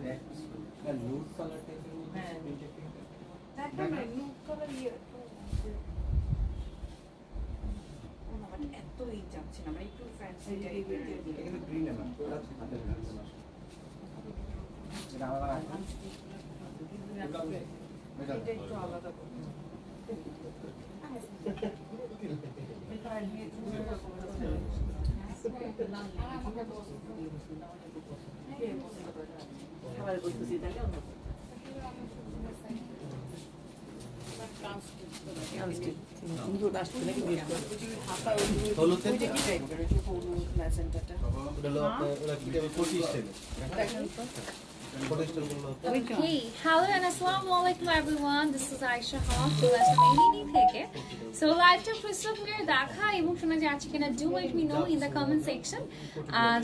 Loose colour টাইপের মধ্যে দেখেন লুজ কালার ইয়ে এতই যাচ্ছে না, একটু ফ্যান্সি টাইপের। এটা কিন্তু গ্রিন না, ওটা আছে হাতের গ্রিন না। এটা আলাদা আছে। এটা একটু আলাদা করে। Okay, hello and assalamu alaikum everyone. This is Aisha Haq, Eleni থেকে। So live to crystal clear দেখা এবং শোনা যাচ্ছে কিনা do let me know in the comment section.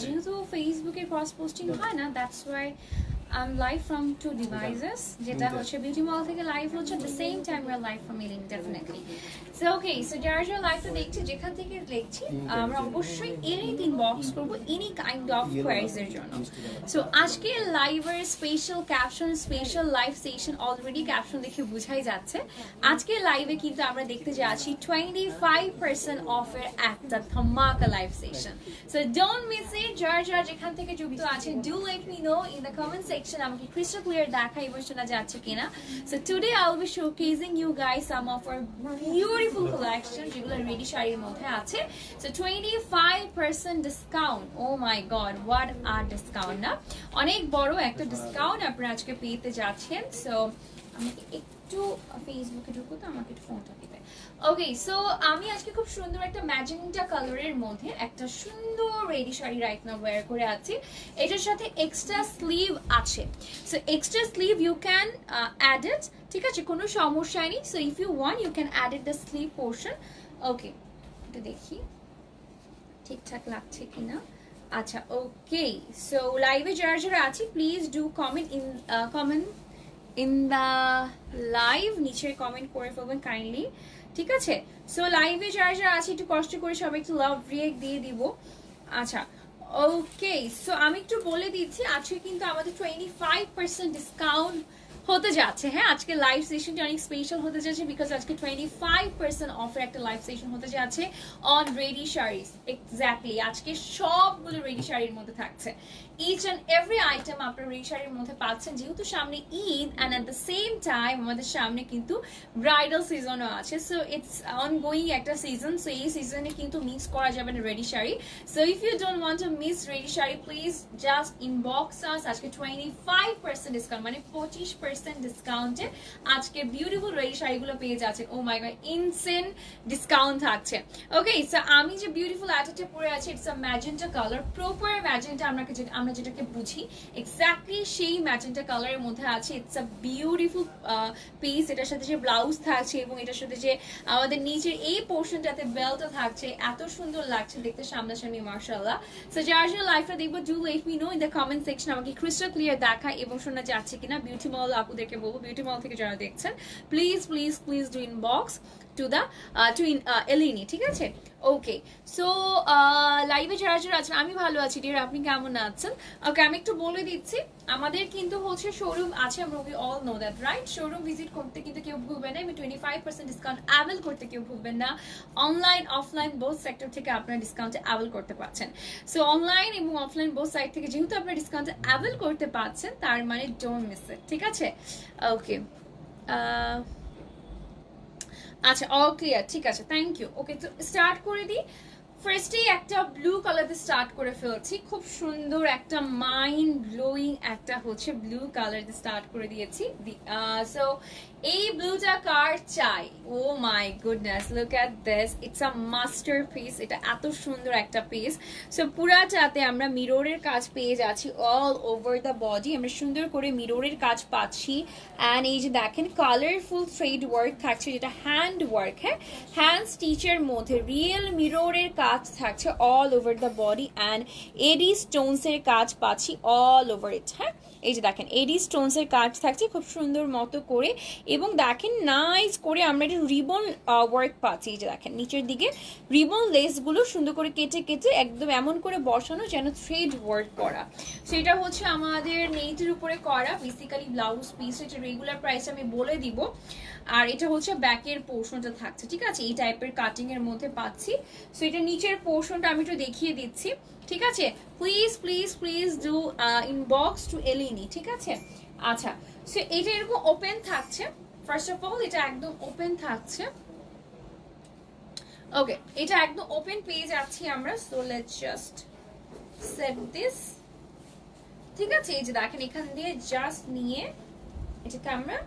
যেহেতু ফেসবুকে ক্রস পোস্টিং হয় না, that's why I'm live from two devices. যেটা হচ্ছে বিউটি মল থেকে লাইভ হচ্ছে, at the same time we're live from Eleni definitely. So okay, so যারা যারা লাইভটা দেখছি, যেখান থেকে দেখছি, আমরা অবশ্যই এনিথিং বক্স করব এনি কাইন্ড অফ কোয়ারিজ এর জন্য। সো আজকে লাইভের special caption, special live session, already caption দেখে বোঝাই যাচ্ছে আজকে লাইভে কিন্তু আমরা দেখতে যাচ্ছি 25% অফের একটা ধামাকা live session. So don't miss it. যারা যারা যেখান থেকে যুক্ত আছে, do let me know in the comment section আমাকে ক্রিস্টাল ক্লিয়ার দেখা এবং শোনা যাচ্ছে কিনা। So today I will be showcasing you guys some of our beautiful collection যেগুলো রেডি শাড়ির মধ্যে আছে। So 25% discount, oh my god, what আর ডিসকাউন্ট না, অনেক বড় একটা ডিসকাউন্ট আপনারা আজকে পেতে যাচ্ছেন। সো আমাকে একটু ফেসবুকে ঢুকো তো, আমাকে একটু ফোনটা দিবে। ওকে, সো আমি আজকে খুব সুন্দর একটা ম্যাজেন্টা কালারের মধ্যে একটা সুন্দর ready sari right now wear করে আছি। এটার সাথে এক্সট্রা স্লিভ আছে। So extra sleeve you can add it, ঠিক আছে, কোনো সমস্যা নেই। So if you want you can add it the sleeve portion. Okay, এটা দেখি ঠিকঠাক লাগছে কিনা। আচ্ছা, ওকে, সো লাইভে যারা যারা আছি please do comment in the live, নিচে কমেন্ট করে ফেলবেন কাইন্ডলি, ঠিক আছে। সো লাইভে যারা যারা আছে একটু কষ্ট করে সবাই একটু লাভ রিয়েক্ট দিয়ে দিব। আচ্ছা, ওকে, সো আমি একটু বলে দিচ্ছি আজকে কিন্তু আমাদের 25% ডিসকাউন্ট হতে যাচ্ছে। হ্যাঁ, আজকে লাইভ সেশনটা অনেক স্পেশাল হতে যাচ্ছে বিকজ আজকে 25% অফার একটা লাইভ সেশন হতে যাচ্ছে অন রেডি শাড়িজ। এক্স্যাক্টলি, আজকে সবগুলো রেডি শাড়ির মধ্যে থাকছে। ইচ অ্যান্ড এভরি আইটেম আপনার রেডি শাড়ির মধ্যে পাচ্ছেন, যেহেতু সামনে Eid and at the same time আমাদের সামনে কিন্তু ব্রাইডাল সিজনও আছে। সো ইটস অনগোয়িং একটা সিজন। সো এই সিজনে কিন্তু মিস করা যাবে না ready sari. So if you don't want to miss ready sari, please just inbox us. আজকে 25% ডিসকাউন্ট, মানে 25% ডিসকাউন্টে আজকে বিউটিফুল রেডি শাড়িগুলো পেয়ে যাচ্ছেন। ও মাই গড, ইনসেন ডিসকাউন্ট থাকছে। ওকে, সো আমি যে বিউটিফুল অ্যাটাচে পরে আছি, it's a magenta colour, proper magenta আমরা যেটাকে বুঝি, এক্স্যাক্টলি সেই ম্যাজেন্টা কালারের মধ্যে আছে। It's a beautiful piece. এটার সাথে যে ব্লাউজ থাকছে এবং এটার সাথে যে আমাদের নিচের এই পোর্শনটাতে বেল্টটা থাকছে, এত সুন্দর লাগছে দেখতে সামনাসামনি, মাশাআল্লাহ। সো যারা যারা লাইভটা দেখবো, do let me know in the comment section আমাকে ক্রিস্টাল ক্লিয়ার দেখা এবং শোনা যাচ্ছে কিনা। বিউটি মল আপুদেরকে বলবো, বিউটি মল থেকে যারা দেখছেন, please please please do inbox to the Elini, ঠিক আছে। ওকে, সো লাইভে যারা যারা আছেন, আমি ভালো আছি ডিয়ার, আপনি কেমন আছেন? ওকে, আমি একটু বলে দিচ্ছি আমাদের কিন্তু হচ্ছে শোরুম আছে, আমরা we all know that, right? Showroom visit করতে কিন্তু কেউ ভুলবেন না, 25% ডিসকাউন্ট অ্যাভেল করতে কেউ ভুলবেন না। অনলাইন অফলাইন বোথ সেক্টর থেকে আপনারা ডিসকাউন্টে অ্যাভেল করতে পারছেন। সো অনলাইন এবং অফলাইন বোথ সাইড থেকে যেহেতু আপনারা ডিসকাউন্টে অ্যাভেল করতে পারছেন, তার মানে ডোন্ট মিস ইট, ঠিক আছে। ওকে, আচ্ছা, অল ক্লিয়ার, ঠিক আছে, থ্যাংক ইউ। ওকে, তো স্টার্ট করে দিই। ফার্স্টেই একটা ব্লু কালার দিয়ে স্টার্ট করে ফেলছি, খুব সুন্দর একটা মাইন্ড ব্লোয়িং একটা হচ্ছে ব্লু কালার দিয়ে স্টার্ট করে দিয়েছি। সো এই ব্লুটা কার চাই? Oh my goodness, look at this, it's a masterpiece. এটা এত সুন্দর একটা পিস। সো পুরাটাতে আমরা মিররের কাজ পেয়ে যাচ্ছি অল ওভার দ্য বডি, আমরা সুন্দর করে মিররের কাজ পাচ্ছি। অ্যান্ড এই যে দেখেন কালারফুল থ্রেড ওয়ার্ক থাকছে, যেটা হ্যান্ড ওয়ার্ক, হ্যাঁ, হ্যান্ড স্টিচের মধ্যে রিয়েল মিররের কাজ কাজ থাকছে all over the body and AD স্টোনসের কাজ পাচ্ছি অল ওভার ইট। হ্যাঁ, এই যে দেখেন এডি স্টোনসের কাজ থাকছে খুব সুন্দর মতো করে, এবং দেখেন নাইস করে আমরা একটা রিবন ওয়ার্ক পাচ্ছি। এই যে দেখেন নিচের দিকে রিবন লেসগুলো সুন্দর করে কেটে কেটে একদম এমন করে বসানো যেন থ্রেড ওয়ার্ক করা। সেটা হচ্ছে আমাদের নেটের উপরে করা বেসিক্যালি ব্লাউজ পিস। এটা রেগুলার প্রাইস আমি বলে দিব। আর এটা হচ্ছে ব্যাকের পোর্শনটা থাকছে, ঠিক আছে, এই টাইপের কাটিং এর মধ্যে পাচ্ছি। সো এটা নিচের পোর্শনটা আমি একটু দেখিয়ে দিচ্ছি, ঠিক আছে। Please please please do inbox to Elini, ঠিক আছে। আচ্ছা, সো এটা এরকম ওপেন থাকছে। ফার্স্ট অফ অল এটা একদম ওপেন থাকছে। ওকে, এটা একদম ওপেন পেয়ে যাচ্ছি আমরা। So let's just said this, ঠিক আছে। এই যে দেখেন এখান দিয়ে জাস্ট নিয়ে এটাকে আমরা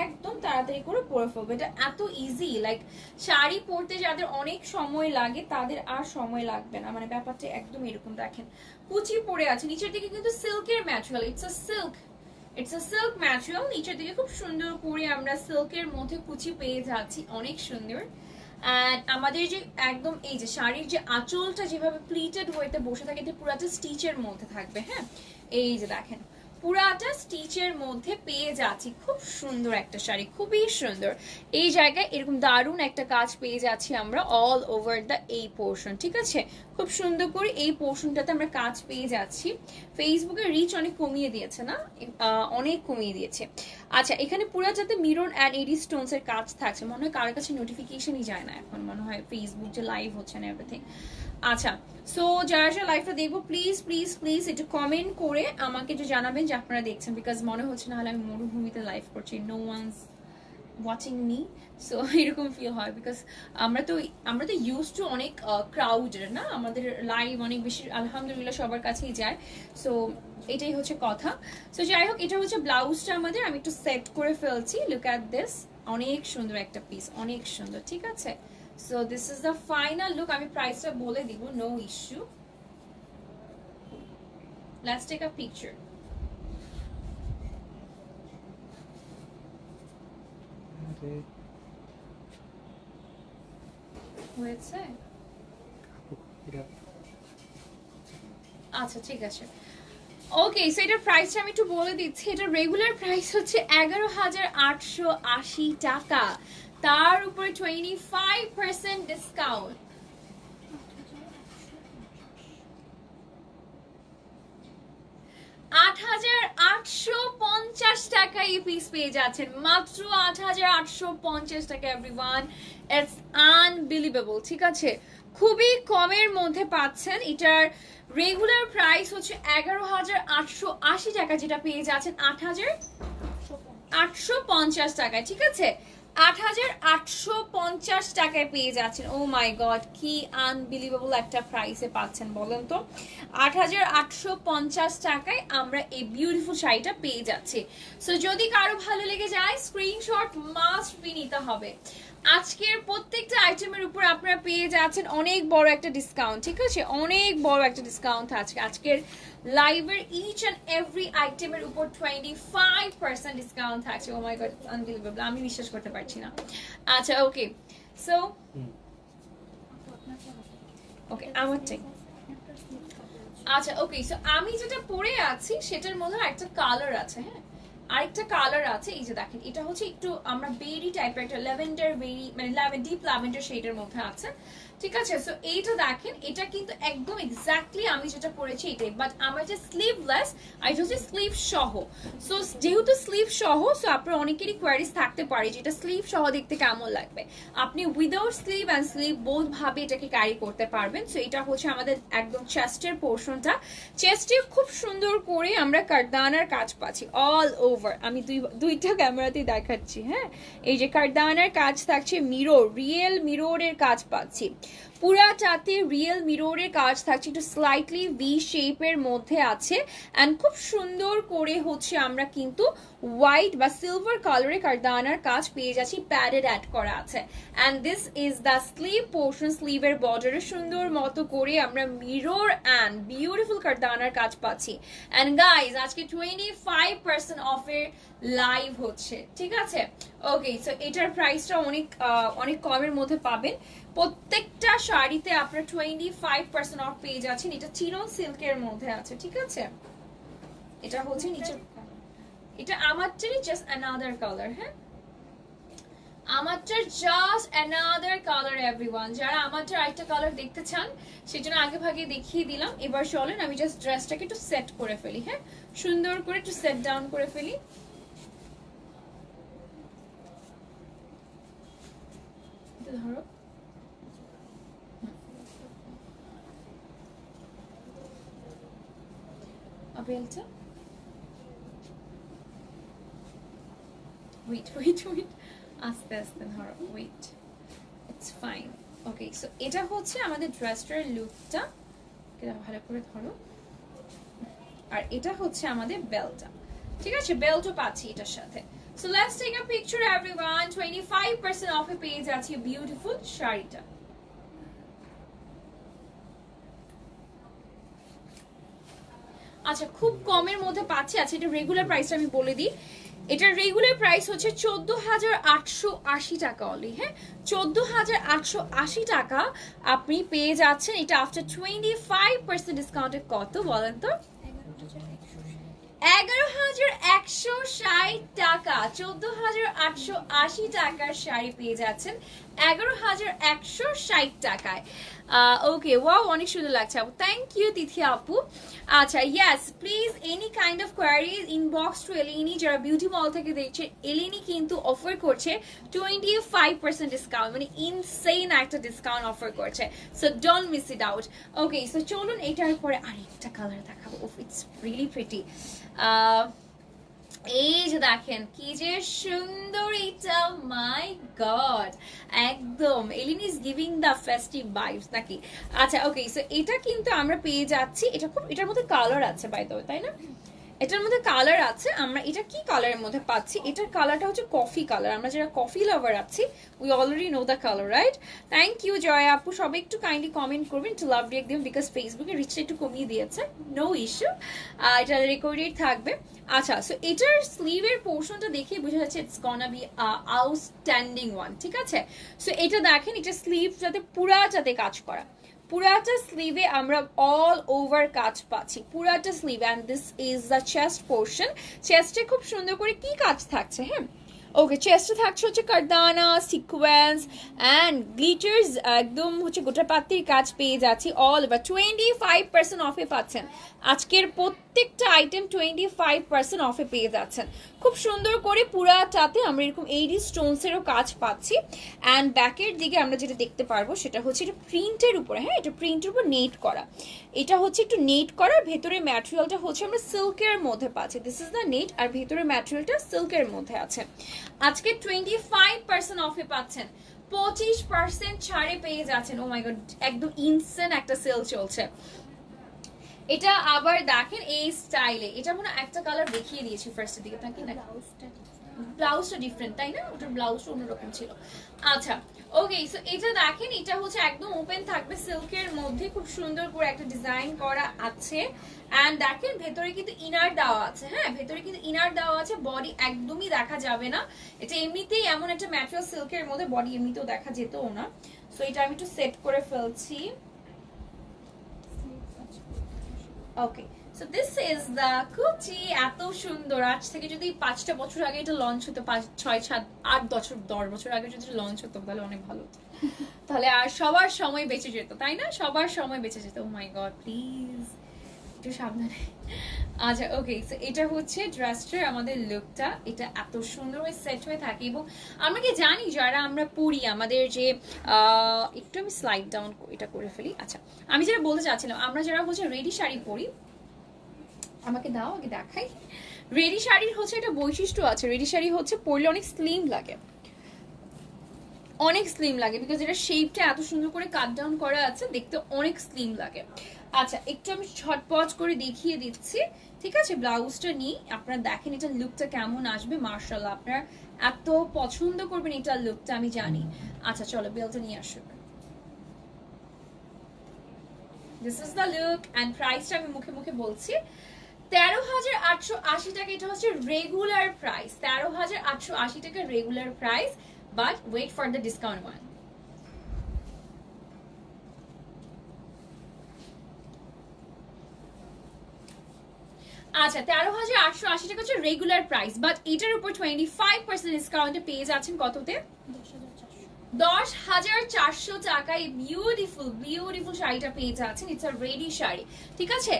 একদম তাড়াতাড়ি করে পরে ফেলবো। এটা এত ইজি, লাইক শাড়ি পরতে যাদের অনেক সময় লাগে তাদের আর সময় লাগবে না, মানে ব্যাপারটা একদম এরকম। দেখেন কুচি পরে আছে, নিচের দিকে কিন্তু সিল্কের material, it's a silk material. নিচের দিকে খুব সুন্দর করে আমরা সিল্কের মধ্যে কুচি পেয়ে যাচ্ছি, অনেক সুন্দর। অ্যান্ড আমাদের যে একদম এই যে শাড়ির যে আঁচলটা যেভাবে প্লিটেড ওয়েতে বসে থাকে, এটা পুরাটা স্টিচের মধ্যে থাকবে। হ্যাঁ, এই যে দেখেন পুরাটা স্টিচের মধ্যে পেয়ে যাচ্ছি, খুব সুন্দর একটা শাড়ি, খুবই সুন্দর। এই জায়গায় এরকম দারুণ একটা কাজ পেয়ে যাচ্ছি আমরা অল ওভার দ্য এই পোর্শন, ঠিক আছে। খুব সুন্দর করে এই পোর্শনটাতে আমরা কাজ পেয়ে যাচ্ছি। ফেসবুকের রিচ অনেক কমিয়ে দিয়েছে না, অনেক কমিয়ে দিয়েছে। আচ্ছা, এখানে পুরাটাতে মিরর অ্যান্ড এডি স্টোনস এর কাজ থাকছে। মনে হয় কারোর কাছে নোটিফিকেশনই যায় না এখন, মনে হয় ফেসবুক যে লাইভ হচ্ছে না এভরিথিং। আচ্ছা, সো যারা যারা লাইভটা দেখবো প্লিজ প্লিজ প্লিজ একটু কমেন্ট করে আমাকে একটু জানাবেন যে আপনারা দেখছেন, বিকজ মনে হচ্ছে না হলে আমি মরুভূমিতে লাইভ করছি, no one's watching me. So এরকম ফিল হয়, বিকজ আমরা তো ইউজ টু অনেক ক্রাউডের না, আমাদের লাইভ অনেক বেশি আলহামদুলিল্লাহ সবার কাছেই যায়। সো এটাই হচ্ছে কথা। সো যাই হোক, এটা হচ্ছে ব্লাউজটা আমাদের, আমি একটু সেট করে ফেলছি। লুক অ্যাট দিস, অনেক সুন্দর একটা পিস, অনেক সুন্দর, ঠিক আছে। So this is the final look. আমি প্রাইসটা বলে দিব, no issue. Let's take a picture. হয়েছে? আচ্ছা, ঠিক আছে। ওকে, সো এটার প্রাইসটা আমি একটু বলে দিচ্ছি। এটা রেগুলার প্রাইস হচ্ছে 11,880 টাকা, তার উপরে 25% ডিসকাউন্ট। টাকা এই পিস পেয়ে যাচ্ছেন, মাত্র 8,850 টাকা। এভরিওয়ান, ইটস আনবিলিভেবল, ঠিক আছে। খুবই কমের মধ্যে পাচ্ছেন। এটার রেগুলার প্রাইস হচ্ছে 11,880 টাকা, যেটা পেয়ে যাচ্ছেন 8,850 টাকায়, ঠিক আছে। 8,850 টাকায় পেয়ে যাচ্ছেন। ও মাই গড, কি আনবিলিভেবল একটা প্রাইসে পাচ্ছেন বলেন তো। 8,850 টাকায় আমরা এই বিউটিফুল শাড়িটা পেয়ে যাচ্ছি। সো যদি কারো ভালো লেগে যায় স্ক্রিনশট মাস্ট বি নিতে হবে। আজকের প্রত্যেকটা আইটেমের উপর আপনারা পেয়ে যাচ্ছেন অনেক বড় একটা ডিসকাউন্ট, ঠিক আছে, অনেক বড় একটা ডিসকাউন্ট আছে আজকের লাইভের ইচ এন্ড এভরি আইটেমের উপর 25% ডিসকাউন্ট থাকছে। ও মাই গড, আনবিলিভেবল, আমি বিশ্বাস করতে পারছি না। আচ্ছা, ওকে, সো ওকে আমারটাই। আচ্ছা, ওকে, সো আমি যেটা পরে আছি সেটার মধ্যে একটা কালার আছে। হ্যাঁ, আরেকটা কালার আছে, এই যে দেখেন, এটা হচ্ছে একটু আমরা বেরি টাইপের একটা ল্যাভেন্ডার বেরি, মানে ডিপ ল্যাভেন্ডার শেডের মধ্যে আছে, ঠিক আছে। সো এইটা দেখেন, এটা কিন্তু একদম এক্স্যাক্টলি আমি যেটা পরেছি এটাই, বাট আমার যে স্লিভলেস আর এটা হচ্ছে স্লিভ সহ। সো যেহেতু স্লিভ সহ, সো আপনার অনেকেরই কোয়ারিজ থাকতে পারে যে এটা স্লিভ সহ দেখতে কেমন লাগবে। আপনি without sleeve and sleeve both ভাবে এটাকে ক্যারি করতে পারবেন। সো এটা হচ্ছে আমাদের একদম চেস্টের পোর্শনটা। চেস্টে খুব সুন্দর করে আমরা কারদানার কাজ পাচ্ছি অল ওভার। আমি দুইটা ক্যামেরাতেই দেখাচ্ছি। হ্যাঁ, এই যে কারদানার কাজ থাকছে, মিরর, রিয়েল মিররের কাজ পাচ্ছি, পুরাটাতে রিয়েল মিররের কাজ থাকছে, একটু স্লাইটলি ভি শেপের মধ্যে আছে। অ্যান্ড খুব সুন্দর করে হচ্ছে আমরা কিন্তু হোয়াইট বা সিলভার কালারের কারদানার কাজ পেয়ে যাচ্ছি, প্যাডেড অ্যাড করা আছে। And this is the sleeve portion, স্লিভের বর্ডারে সুন্দর মতো করে আমরা মিরর অ্যান্ড বিউটিফুল কারদানার কাজ পাচ্ছি। অ্যান্ড গাইজ, আজকে 25% অফের লাইভ হচ্ছে, ঠিক আছে। ওকে, সো এটার প্রাইসটা অনেক কমের মধ্যে পাবেন। প্রত্যেকটা শাড়িতে আপনারা 25% অফ পেয়ে যাচ্ছেন। এটা চিনন সিল্কের মধ্যে আছে, ঠিক আছে? এটা হচ্ছে নিচে, এটা আমারটারই জাস্ট অ্যানাদার কালার। হ্যাঁ, আমারটার জাস্ট অ্যানাদার কালার এভরিওয়ান। যারা আমারটার আরেকটা কালার দেখতে চান সেজন্য আগে ভাগে দেখিয়ে দিলাম। এবার চলেন আমি জাস্ট ড্রেসটাকে একটু সেট করে ফেলি। হ্যাঁ, সুন্দর করে একটু সেট ডাউন করে ফেলি। ধরো বেলটা, ওয়েট ওয়েট ওয়েট, আস্তে আস্তে ধরো, wait, it's fine. Okay, so এটা হচ্ছে আমাদের ড্রেসটার লুকটা, ভালো করে ধরো। আর এটা হচ্ছে আমাদের বেলটা, ঠিক আছে? বেল্টও পাচ্ছি এটার সাথে। So let's take a picture everyone. 25% অফে পেয়ে যাচ্ছি বিউটিফুল শাড়িটা। আচ্ছা, খুব কমের মধ্যে পাচ্ছি। আচ্ছা, এটা রেগুলার প্রাইসটা আমি বলে দিই। এটার রেগুলার প্রাইস হচ্ছে 14,880 টাকা অনলি। হ্যাঁ, 14,880 টাকা আপনি পেয়ে যাচ্ছেন। এটা আফটার 25% ডিসকাউন্টে কত বলেন তো? 11,160 টাকা। 14,880 টাকার শাড়ি পেয়ে যাচ্ছেন 11,160 টাকায়। ওকে, ওয়াও, অনেক সুন্দর লাগছে আপু, থ্যাংক ইউ তিথি আপু। আচ্ছা, yes, please any kind of queries inbox to Elini. যারা বিউটি মল থেকে দেখছে, এলিনি কিন্তু অফার করছে 25% ডিসকাউন্ট, মানে ইনসেইন একটা ডিসকাউন্ট অফার করছে। So don't miss it out. Okay, so চলুন এটার পরে আরেকটা কালার দেখাবো। It's really pretty. এই যে দেখেন কি যে সুন্দর এটা, মাই গড, একদম Elin is giving the festive vibes নাকি? আচ্ছা, ওকে, সো এটা কিন্তু আমরা পেয়ে যাচ্ছি। এটা খুব, এটার মধ্যে কালার আছে বাই দ্য ওয়ে, তাই না? এটার মধ্যে কালার আছে। আমরা এটা কি কালারের মধ্যে পাচ্ছি? এটার কালারটা হচ্ছে কফি কালার। আমরা যারা কফি লাভার আছি, we already know the colour, right? Thank you Joy আপু। সবাই একটু কাইন্ডলি কমেন্ট করবেন, একটু লাভ রিয়েক্ট দিন, বিকজ ফেসবুকে রিচটা একটু কমিয়ে দিয়েছে। নো ইস্যু, এটা রেকর্ডেড থাকবে। আচ্ছা, সো এটার স্লিভের পোর্শনটা দেখে বোঝা যাচ্ছে ইটস গনা বি আউটস্ট্যান্ডিং ওয়ান, ঠিক আছে? সো এটা দেখেন, এটা স্লিভ যাতে পুরাটাতে কাজ করা, পুরাটা স্লিভে আমরা অল ওভার কাজ পাচ্ছি, পুরাটা sleeve. And this is the chest portion. চেস্টে খুব সুন্দর করে কি কাজ থাকছে? হ্যাঁ, ওকে, চেস্টে থাকছে হচ্ছে কারদানা, সিকোয়েন্স অ্যান্ড গ্লিটার্স, একদম হচ্ছে গোটা পাত্তির কাজ পেয়ে যাচ্ছি অল ওভার। 25% অফে পাচ্ছেন আজকের প্রত্যেকটা আইটেম, 25% অফে পেয়ে যাচ্ছেন। খুব সুন্দর করে পুরাটাতে আমরা এরকম এইডি স্টোনসেরও কাজ পাচ্ছি। অ্যান্ড ব্যাকের দিকে আমরা যেটা দেখতে পারবো সেটা হচ্ছে এটা প্রিন্টের উপরে। হ্যাঁ, এটা প্রিন্টের উপর নেট করা, এটা হচ্ছে একটু নেট করার, ভেতরের ম্যাটেরিয়ালটা হচ্ছে আমরা সিল্কের মধ্যে পাচ্ছি। দিস ইজ দ্য নেট, আর ভেতরের ম্যাটেরিয়ালটা সিল্কের মধ্যে আছে। আজকে 25% অফে পাচ্ছেন, 25% ছাড়ে পেয়ে যাচ্ছেন। ও মাই গড, একদম ইনসেন একটা সেল চলছে। এটা আবার দেখেন এই স্টাইলে, এটা মনে একটা কালার দেখিয়ে দিয়েছি ফার্স্টের দিকে, নাকি না? ব্লাউজটা ডিফারেন্ট, তাই না? ওটার ব্লাউজটা অন্যরকম ছিল। আচ্ছা, ওকে, সো এটা দেখেন, এটা হচ্ছে একদম ওপেন থাকবে, সিল্কের মধ্যে খুব সুন্দর করে একটা ডিজাইন করা আছে। অ্যান্ড দেখেন ভেতরে কিন্তু ইনার দেওয়া আছে। হ্যাঁ, ভেতরে কিন্তু ইনার দেওয়া আছে, বডি একদমই দেখা যাবে না। এটা এমনিতেই এমন একটা ম্যাটেরিয়াল সিল্কের মধ্যে, বডি এমনিতেও দেখা যেতও না। সো এটা আমি একটু সেট করে ফেলছি। ওকে, সো দিস ইজ দ্য কুচি। এত সুন্দর, আজ থেকে যদি 5টা বছর আগে এটা লঞ্চ হতো, 5, 6, 7, 8 বছর, 10 বছর আগে যদি লঞ্চ হতো তাহলে অনেক ভালো হতো। তাহলে আর সবার সময় বেঁচে যেত, তাই না? সবার সময় বেঁচে যেত। ও মাই গড, প্লিজ একটু সাবধানে। আচ্ছা, ওকে, সো এটা হচ্ছে ড্রেসটার আমাদের লুকটা। এটা এত সুন্দর হয়ে সেট হয়ে থাকে। এবং আমরা কি জানি, যারা আমরা পরি, আমাদের যে একটু আমি স্লাইড ডাউন এটা করে ফেলি। আচ্ছা, আমি যেটা বলতে চাচ্ছিলাম, আমরা যারা হচ্ছে রেডি শাড়ি পরি, আমাকে দাও আগে দেখাই। রেডি শাড়ির হচ্ছে একটা বৈশিষ্ট্য আছে, রেডি শাড়ি হচ্ছে পরলে অনেক স্লিম লাগে, অনেক স্লিম লাগে, বিকজ এটা শেপটা এত সুন্দর করে কাট ডাউন করা আছে, দেখতে অনেক স্লিম লাগে। আচ্ছা, একটু আমি ছটপট করে দেখিয়ে দিচ্ছি, ঠিক আছে? ব্লাউজটা নিই, আপনারা দেখেন এটা লুকটা কেমন আসবে। মার্শাল্লাহ, আপনারা এত পছন্দ করবেন এটা লুকটা, আমি জানি। আচ্ছা, চলো বেলটা নিয়ে আসো। This is the look. And প্রাইসটা আমি মুখে মুখে বলছি, 13,880 টাকা। এটা হচ্ছে রেগুলার প্রাইস, 13,880 টাকা regular price. But wait for the discount one. আচ্ছা 13,880 টাকা হচ্ছে রেগুলার প্রাইস, বাট এটার উপর 25% ডিসকাউন্টে পেয়ে যাচ্ছেন কততে? 10,400 টাকায় বিউটিফুল বিউটিফুল শাড়িটা পেয়ে যাচ্ছেন। ইটস আ রেডি শাড়ি, ঠিক আছে?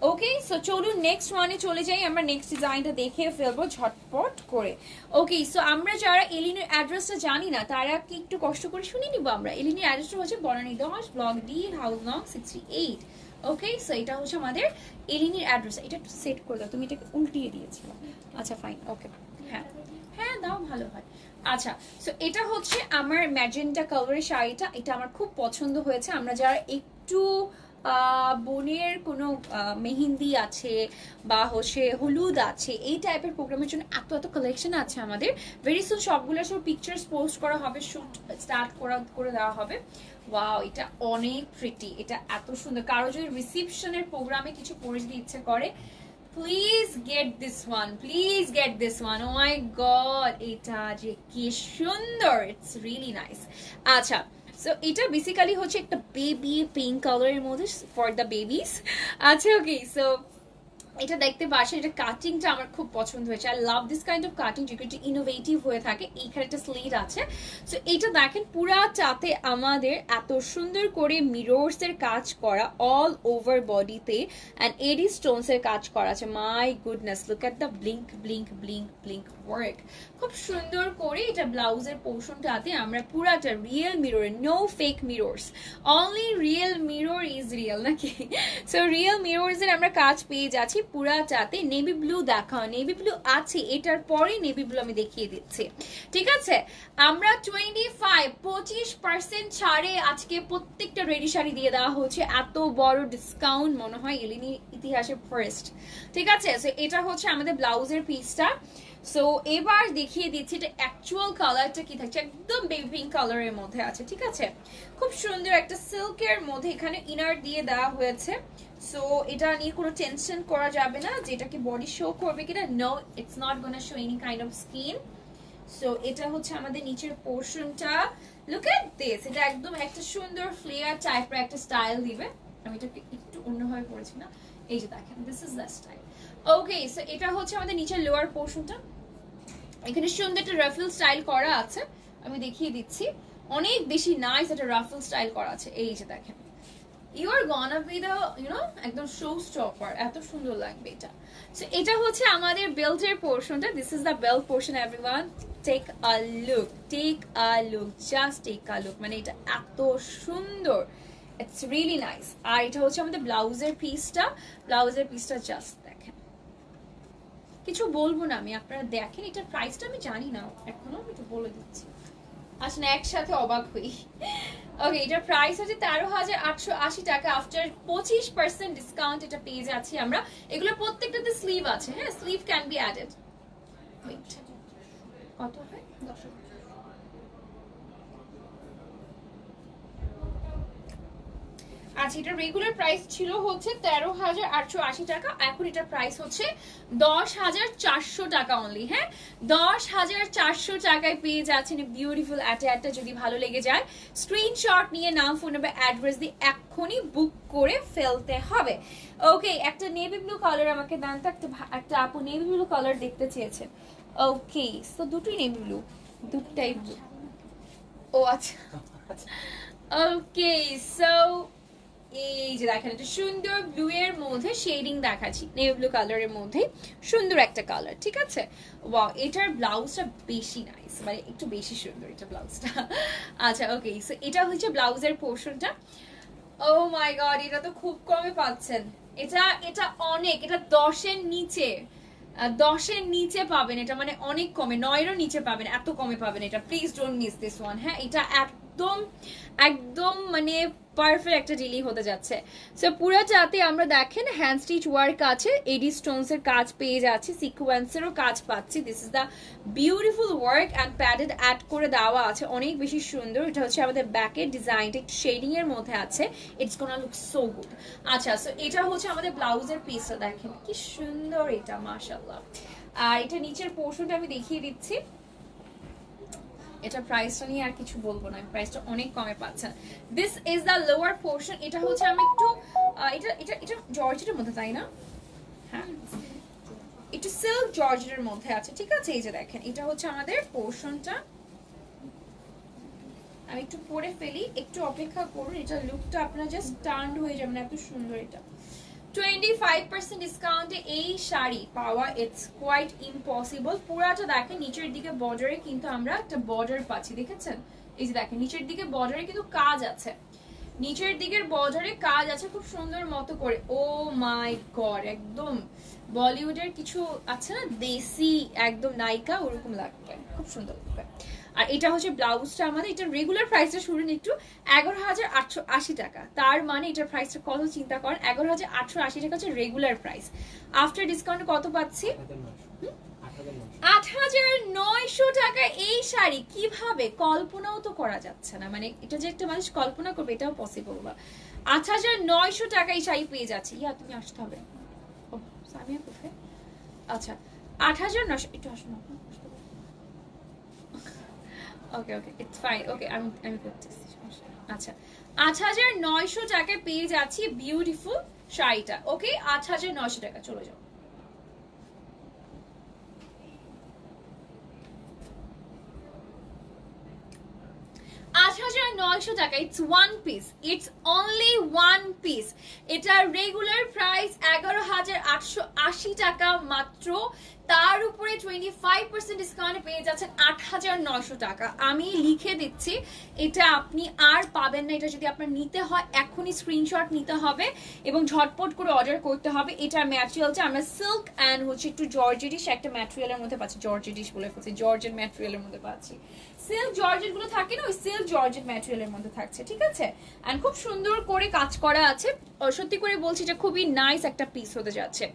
ওকে, সো চলুন নেক্সট ওয়ানে চলে যাই, আমরা নেক্সট ডিজাইনটা দেখে ফেলবো ঝটপট করে। ওকে, সো আমরা যারা এলিনের অ্যাড্রেসটা জানি না তারা কি একটু কষ্ট করে শুনে নিব। আমরা এলিনের অ্যাড্রেসটা হচ্ছে বনানী 10 ব্লক ডি হাউস নং 68। ওকে, সো এটা হচ্ছে আমাদের এলিনের অ্যাড্রেস। এটা একটু সেট করে দাও, তুমি এটাকে উল্টিয়ে দিয়েছিলে। আচ্ছা ফাইন, ওকে, হ্যাঁ হ্যাঁ দাও, ভালো হয়। আচ্ছা, সো এটা হচ্ছে আমার ম্যাজেন্টা কালারের শাড়িটা, এটা আমার খুব পছন্দ হয়েছে। আমরা যারা একটু বোনের কোনো মেহেন্দি আছে বা হচ্ছে হলুদ আছে, এই টাইপের প্রোগ্রামের জন্য এত এত কালেকশন আছে আমাদের। ভেরি সুন সবগুলো সব পিকচার্স পোস্ট করা হবে, শুট স্টার্ট করে দেওয়া হবে। ওয়াও, এটা অনেক প্রিটি, এটা এত সুন্দর। কারো যদি রিসেপশনের প্রোগ্রামে কিছু পরে যদি ইচ্ছে করে, please get this one, please get this one. Oh my God, এটা যে কি সুন্দর, ইটস রিয়েলি নাইস। আচ্ছা, সো এটা বেসিক্যালি হচ্ছে একটা বেবি পিঙ্ক কালারের মধ্যে ফর দ্য বেবিস। আচ্ছা, ওকে, সো এটা দেখতে পাচ্ছেন, এটা কাটিংটা আমার খুব পছন্দ হয়েছে। I love this kind of cutting, যেগুলো একটু ইনোভেটিভ হয়ে থাকে। এইখানে একটা স্লিট আছে। সো এটা দেখেন পুরাটাতে আমাদের এত সুন্দর করে মিরর্স এর কাজ করা অল ওভার বডিতে, অ্যান্ড এডি স্টোনস এর কাজ করা আছে। My goodness, look at the blink blink blink blink work. খুব সুন্দর করে এটা ব্লাউজের পোর্শনটাতে আমরা পুরাটা real mirror, no fake mirrors, only real mirror is real, নাকি? সো রিয়েল মিরর্স এর আমরা কাজ পেয়ে যাচ্ছি পুরাটাতে। নেভি ব্লু দেখা, নেভি ব্লু আছে, এটার পরে নেভি ব্লু আমি দেখিয়ে দিচ্ছি, ঠিক আছে? আমরা 25% ছাড়ে আজকে প্রত্যেকটা রেডি শাড়ি দিয়ে দেওয়া হচ্ছে। এত বড় ডিসকাউন্ট মনে হয় এলিনি ইতিহাসে ফার্স্ট, ঠিক আছে? সো এটা হচ্ছে আমাদের ব্লাউজের পিসটা। সো এবার দেখিয়ে দিচ্ছি এটা অ্যাকচুয়াল কালারটা কি থাকছে। একদম বেবি পিঙ্ক কালারের মধ্যে আছে, ঠিক আছে? খুব সুন্দর একটা সিল্কের মধ্যে এখানে ইনার দিয়ে দেওয়া হয়েছে। সো এটা নিয়ে কোনো টেনশন করা যাবে না যে এটা কি বডি শো করবে কিনা। No, it's not gonna show any kind of skin. So এটা হচ্ছে আমাদের নিচের পোর্শনটা। লুক এট দিস, এটা একদম একটা সুন্দর ফ্লেয়ার টাইপের একটা স্টাইল দিবে। আমি এটাকে একটু অন্যভাবে পড়েছি না, এই যে দেখেন, this is the style. Okay, so এটা হচ্ছে আমাদের নিচের লোয়ার পোর্শনটা। এখানে সুন্দর একটা রাফেল স্টাইল করা আছে, আমি দেখিয়ে দিচ্ছি। অনেক বেশি নাইস একটা রাফেল স্টাইল করা আছে, এই যে দেখেন। You are gonna be the একদম শো স্টপার, এত সুন্দর লাগবে এটা। সো এটা হচ্ছে আমাদের বেল্টের পোর্শনটা। This is the belt portion. Everyone take a look, take a look, just take a look. মানে এটা এত সুন্দর, ইটস রিয়েলি নাইস। আর এটা হচ্ছে আমাদের ব্লাউজের পিসটা। ব্লাউজের পিসটা জাস্ট দেখেন, কিছু বলবো না আমি, আপনারা দেখেন। এটার প্রাইসটা আমি জানি না এখনো, আমি একটু বলে দিচ্ছি। আসলে একসাথে অবাক হই। ওকে, এটার প্রাইস হচ্ছে 13,880 টাকা। আফটার 25% ডিসকাউন্ট এটা পেয়ে যাচ্ছি আমরা। এগুলো প্রত্যেকটাতে স্লিভ আছে, হ্যাঁ, স্লিভ ক্যান বি অ্যাডেড। কত হয়? 10। আচ্ছা, এটা রেগুলার প্রাইস ছিল হচ্ছে 13,880 টাকা। এখন এটার প্রাইস হচ্ছে 10,400 টাকা অনলি। হ্যাঁ, 10,400 টাকায় পেয়ে যাচ্ছেন বিউটিফুল অ্যাটায়ারটা। যদি ভালো লেগে যায় স্ক্রিনশট নিয়ে নাম, ফোন নাম্বার, অ্যাড্রেস দিয়ে এক্ষুনি বুক করে ফেলতে হবে। ওকে, একটা নেভি ব্লু কালার আমাকে দেন তো। একটা আপু নেভি ব্লু কালার দেখতে চেয়েছেন। ওকে, তো দুটোই নেভি ব্লু, দুটাই ব্লু। ও আচ্ছা, ওকে, সো এই যে দেখেন, এটা সুন্দর ব্লু এর মধ্যে শেডিং দেখাচ্ছি, নেভি ব্লু কালারের মধ্যে সুন্দর একটা কালার, ঠিক আছে? ওয়াও, এটার ব্লাউজটা বেশি নাইস, মানে একটু বেশি সুন্দর এটা ব্লাউজটা। আচ্ছা, ওকে, সো এটা হচ্ছে ব্লাউজের পোর্শনটা। ও মাই গড, এটা তো খুব কমে পাচ্ছেন। এটা অনেক, এটা 10-এর নিচে, 10-এর নিচে পাবেন এটা, মানে অনেক কমে, 9-এরও নিচে পাবেন, এত কমে পাবেন এটা। Please don't miss this one. হ্যাঁ, এটা একদম একদম মানে পারফেক্ট একটা ডিলি হতে যাচ্ছে। সো পুরোটাতে আমরা দেখেন হ্যান্ড স্টিচ ওয়ার্ক আছে, এডি স্টোনস এর কাজ পেয়ে যাচ্ছি, সিকোয়েন্সেরও কাজ পাচ্ছি। This is the beautiful work and padded add করে দেওয়া আছে, অনেক বেশি সুন্দর। এটা হচ্ছে আমাদের ব্যাকের ডিজাইনটা, একটু শেডিং এর মধ্যে আছে। It's gonna look so good. আচ্ছা, সো এটা হচ্ছে আমাদের ব্লাউজের পিসটা, দেখেন কি সুন্দর এটা, মাশাআল্লাহ। আর এটা নিচের পোর্শনটা আমি দেখিয়ে দিচ্ছি। এটা প্রাইসটা নিয়ে আর কিছু বলবো না, প্রাইসটা অনেক কমে পাচ্ছেন। This is the lower portion. এটা হচ্ছে আমি একটু এটা এটা এটা জর্জেটের মধ্যে, তাই না? হ্যাঁ, একটু সিল্ক জর্জেটের মধ্যে আছে, ঠিক আছে? এই যে দেখেন, এটা হচ্ছে আমাদের পোর্শনটা। আমি একটু পরে ফেলি, একটু অপেক্ষা করুন, এটা লুকটা আপনারা জাস্ট টার্ন হয়ে যাবেন, এত সুন্দর এটা। 25% ডিসকাউন্টে এই শাড়ি পাওয়া ইটস কোয়াইট ইম্পসিবল। পুরাটা দেখেন, নিচের দিকে বর্ডারে কিন্তু আমরা একটা বর্ডার পাচ্ছি, দেখেছেন? এই যে দেখেন, নিচের দিকে বর্ডারে কিন্তু কাজ আছে, নিচের দিকের বর্ডারে কাজ আছে খুব সুন্দর মতো করে। ও মাই গড, একদম বলিউডের কিছু আছে না, দেশি একদম নায়িকা, ওরকম লাগবে, খুব সুন্দর লাগবে। আর এটা হচ্ছে ব্লাউজটা আমাদের। এটা রেগুলার প্রাইসটা শুনুন একটু, 11,880 টাকা। তার মানে এটার প্রাইসটা কত চিন্তা করেন, 11,880 টাকা হচ্ছে রেগুলার প্রাইস। আফটার ডিসকাউন্ট কত পাচ্ছি? 8,900 টাকা এই শাড়ি। কিভাবে, কল্পনাও তো করা যাচ্ছে না, মানে এটা যে একটা মানুষ কল্পনা করবে এটাও পসিবল না। 8,900 টাকা এই শাড়ি পেয়ে যাচ্ছি। ইয়া তুমি আসতে হবে। ও সামিয়া কোথায়? আচ্ছা 8,900, একটু আসুন। ওকে ওকে, ইটস ফাইন, ওকে আমি করতেছি। আচ্ছা 8,900 টাকায় পেয়ে যাচ্ছি বিউটিফুল শাড়িটা। ওকে 8,900 টাকা, চলে যাও। টাকা, it's one piece, it's only one piece. এটা রেগুলার প্রাইস 11,880 টাকা মাত্র, তার উপরে 25% ডিসকাউন্টে পেয়ে যাচ্ছেন 8,900 টাকা। আমি লিখে দিচ্ছি, এটা আপনি আর পাবেন না। এটা যদি আপনার নিতে হয় এখনই স্ক্রিনশট নিতে হবে এবং ঝটপট করে অর্ডার করতে হবে। এটার ম্যাটেরিয়ালটা আমরা সিল্ক অ্যান্ড হচ্ছে একটু জর্জেটিশ একটা ম্যাটেরিয়ালের মধ্যে পাচ্ছি, জর্জেটিশ বলে ফেলছি, জর্জেট ম্যাটেরিয়ালের মধ্যে পাচ্ছি। সিল্ক জর্জেট গুলো থাকে না, ওই সিল্ক জর্জেট ম্যাটেরিয়ালের মধ্যে থাকছে, ঠিক আছে? এন্ড খুব সুন্দর করে কাজ করা আছে, সত্যি করে বলছি এটা খুবই নাইস একটা পিস হতে যাচ্ছে।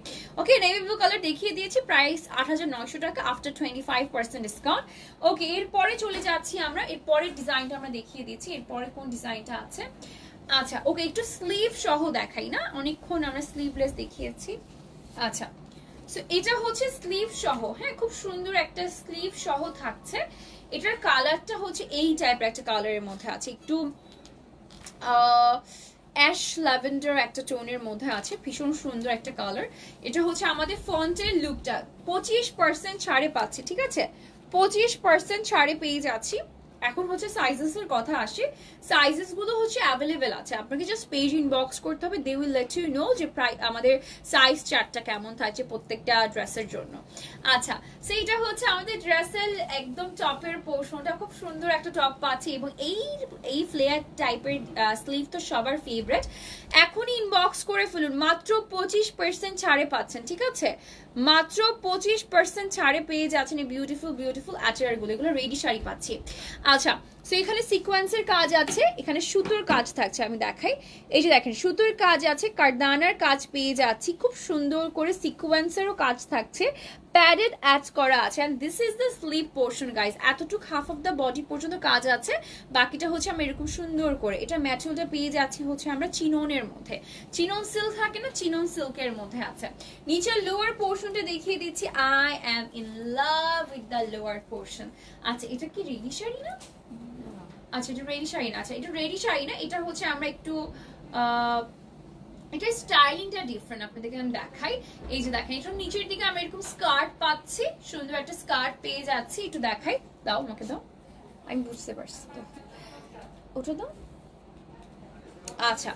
ওকে, নেভি ব্লু কালার দেখিয়ে দিয়েছি, প্রাইস 8,900 টাকা আফটার 25% ডিসকাউন্ট। ওকে, এরপরে চলে যাচ্ছি আমরা, এরপরের ডিজাইনটা আমরা দেখিয়ে দিচ্ছি। এরপরে কোন ডিজাইনটা আছে? আচ্ছা ওকে, একটু স্লিভ সহ দেখাই না, অনেকক্ষণ আমরা স্লিভলেস দেখিয়েছি। আচ্ছা সো এটা হচ্ছে স্লিভ সহ, হ্যাঁ খুব সুন্দর একটা স্লিভ সহ থাকছে। এটার কালারটা হচ্ছে এই টাইপের একটা কালারের মধ্যে আছে, একটু অ্যাশ ল্যাভেন্ডার একটা টোনের মধ্যে আছে, ভীষণ সুন্দর একটা কালার। এটা হচ্ছে আমাদের ফন্টের লুকটা। 25% ছাড়ে পাচ্ছি, ঠিক আছে? 25% ছাড়ে পেয়ে যাচ্ছি। এখন হচ্ছে সাইজেস এর কথা আসে, সাইজেস গুলো হচ্ছে অ্যাভেলেবেল আছে, আপনাকে জাস্ট পেজ ইনবক্স করতে হবে, they will let you know যে আমাদের সাইজ চার্টটা কেমন থাকছে প্রত্যেকটা ড্রেসের জন্য। আচ্ছা সেইটা হচ্ছে আমাদের ড্রেসের একদম টপের পোর্শনটা, খুব সুন্দর একটা টপ পাচ্ছি এবং এই ফ্লেয়ার টাইপের স্লিভ তো সবার ফেভারিট। এখনই ইনবক্স করে ফেলুন, মাত্র 25% ছাড়ে পাচ্ছেন, ঠিক আছে? মাত্র 25% ছাড়ে পেয়ে যাচ্ছেন এই বিউটিফুল বিউটিফুল আচারগুলো, এগুলো রেডি শাড়ি পাচ্ছি। আচ্ছা সো এখানে সিকোয়েন্সের কাজ আছে, এখানে সুতোর কাজ থাকছে, আমি দেখাই। এই যে দেখেন সুতোর কাজ আছে, কারদানার কাজ পেয়ে যাচ্ছি, খুব সুন্দর করে সিকোয়েন্সেরও কাজ থাকছে, প্যাডেড অ্যাড করা আছে। And this is the sleeve portion guys, এতটুকু হাফ অফ দ্য বডি পর্যন্ত কাজ আছে, বাকিটা হচ্ছে আমরা এরকম সুন্দর করে। এটা ম্যাটেরিয়ালটা পেয়ে যাচ্ছি হচ্ছে আমরা চিননের মধ্যে, চিনন সিল্ক থাকে না, চিনন সিল্কের মধ্যে আছে। নিচের লোয়ার পোর্শনটা দেখিয়ে দিচ্ছি, I am in love with the lower portion. আচ্ছা এটা কি রেডি শাড়ি না? আচ্ছা এটা রেডি শাড়ি না, আচ্ছা এটা রেডি শাড়ি না, এটা হচ্ছে আমরা একটু এটা স্টাইলিংটা ডিফারেন্ট, আপনাদেরকে আমি দেখাই। এই যে দেখেন এটা নিচের দিকে আমরা এরকম স্কার্ট পাচ্ছি, সুন্দর একটা স্কার্ট পেয়ে যাচ্ছি, একটু দেখাই, দাও আমাকে দাও, আমি বুঝতে পারছি, ওটা দাও। আচ্ছা